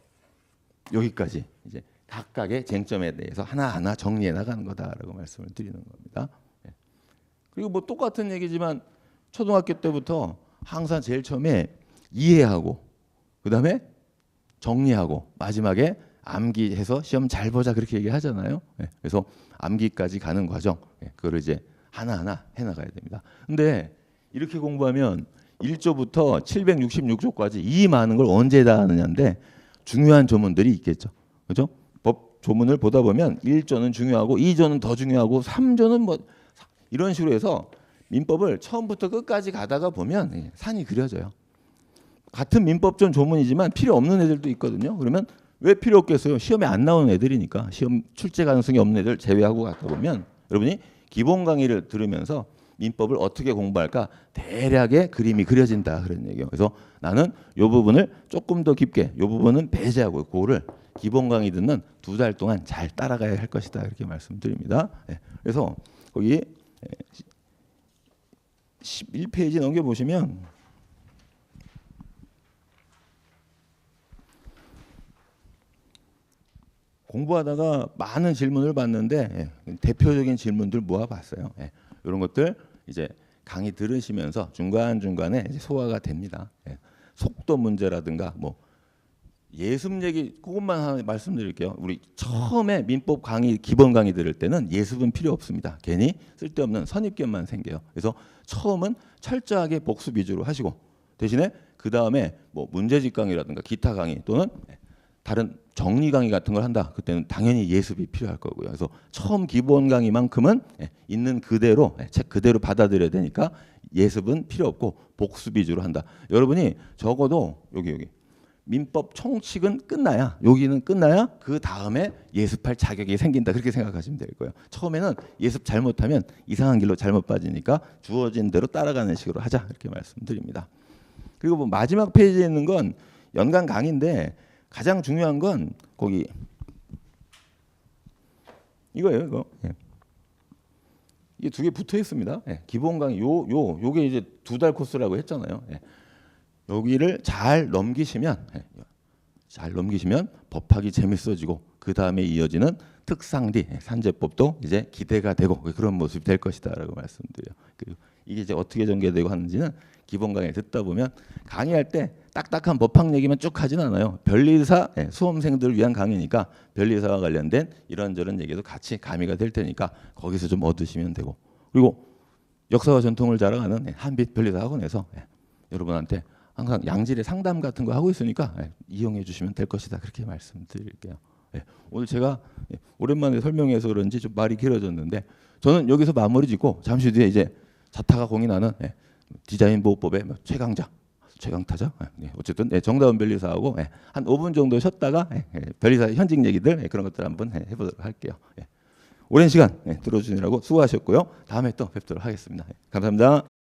여기까지 이제 각각의 쟁점에 대해서 하나하나 정리해 나가는 거다라고 말씀을 드리는 겁니다. 그리고 뭐 똑같은 얘기지만 초등학교 때부터 항상 제일 처음에 이해하고 그다음에 정리하고 마지막에 암기해서 시험 잘 보자 그렇게 얘기하잖아요. 그래서 암기까지 가는 과정 그거를 이제 하나하나 해나가야 됩니다. 근데 이렇게 공부하면 1조부터 766조까지 이 많은 걸 언제 다 하느냐인데 중요한 조문들이 있겠죠. 그렇죠? 법 조문을 보다 보면 1조는 중요하고 2조는 더 중요하고 3조는 뭐 이런 식으로 해서 민법을 처음부터 끝까지 가다가 보면 산이 그려져요. 같은 민법전 조문이지만 필요 없는 애들도 있거든요. 그러면 왜 필요 없겠어요? 시험에 안 나오는 애들이니까. 시험 출제 가능성이 없는 애들 제외하고 갔다 보면 여러분이 기본 강의를 들으면서 민법을 어떻게 공부할까 대략의 그림이 그려진다 그런 얘기예요. 그래서 나는 이 부분을 조금 더 깊게, 이 부분은 배제하고 그거를 기본 강의 듣는 2달 동안 잘 따라가야 할 것이다 이렇게 말씀드립니다. 그래서 거기 11페이지 넘겨보시면 공부하다가 많은 질문을 봤는데 대표적인 질문들 모아봤어요. 이런 것들 이제 강의 들으시면서 중간중간에 이제 소화가 됩니다. 속도 문제라든가 뭐 예습 얘기 그것만 하나 말씀드릴게요. 우리 처음에 민법 강의 기본 강의 들을 때는 예습은 필요 없습니다. 괜히 쓸데없는 선입견만 생겨요. 그래서 처음은 철저하게 복습 위주로 하시고 대신에 그 다음에 뭐 문제집 강의라든가 기타 강의 또는 다른 정리 강의 같은 걸 한다. 그때는 당연히 예습이 필요할 거고요. 그래서 처음 기본 강의만큼은 있는 그대로 책 그대로 받아들여야 되니까 예습은 필요 없고 복습 위주로 한다. 여러분이 적어도 여기 민법 총칙은 끝나야 여기는 끝나야 그 다음에 예습할 자격이 생긴다. 그렇게 생각하시면 될 거예요. 처음에는 예습 잘못하면 이상한 길로 잘못 빠지니까 주어진 대로 따라가는 식으로 하자. 이렇게 말씀드립니다. 그리고 뭐 마지막 페이지에 있는 건 연간 강의인데 가장 중요한 건 거기 이거예요. 이거 이게 2개 붙어 있습니다. 기본 강의 요게 이제 2달 코스라고 했잖아요. 여기를 잘 넘기시면 법학이 재밌어지고 그 다음에 이어지는 특상디 산재법도 이제 기대가 되고 그런 모습이 될 것이다라고 말씀드려요. 이게 이제 어떻게 전개되고 하는지는 기본 강의 듣다 보면 강의할 때 딱딱한 법학 얘기만 쭉 하진 않아요. 변리사 수험생들을 위한 강의니까 변리사와 관련된 이런저런 얘기도 같이 가미가 될 테니까 거기서 좀 얻으시면 되고 그리고 역사와 전통을 자랑하는 한빛 변리사 학원에서 여러분한테 항상 양질의 상담 같은 거 하고 있으니까 이용해 주시면 될 것이다 그렇게 말씀드릴게요. 오늘 제가 오랜만에 설명해서 그런지 좀 말이 길어졌는데 저는 여기서 마무리 짓고 잠시 뒤에 이제 자타가 공인하는 디자인 보호법의 최강타자 어쨌든 정다운 변리사하고 한 5분 정도 쉬었다가 변리사 현직 얘기들 그런 것들 한번 해보도록 할게요. 오랜 시간 들어주시느라고 수고하셨고요. 다음에 또 뵙도록 하겠습니다. 감사합니다.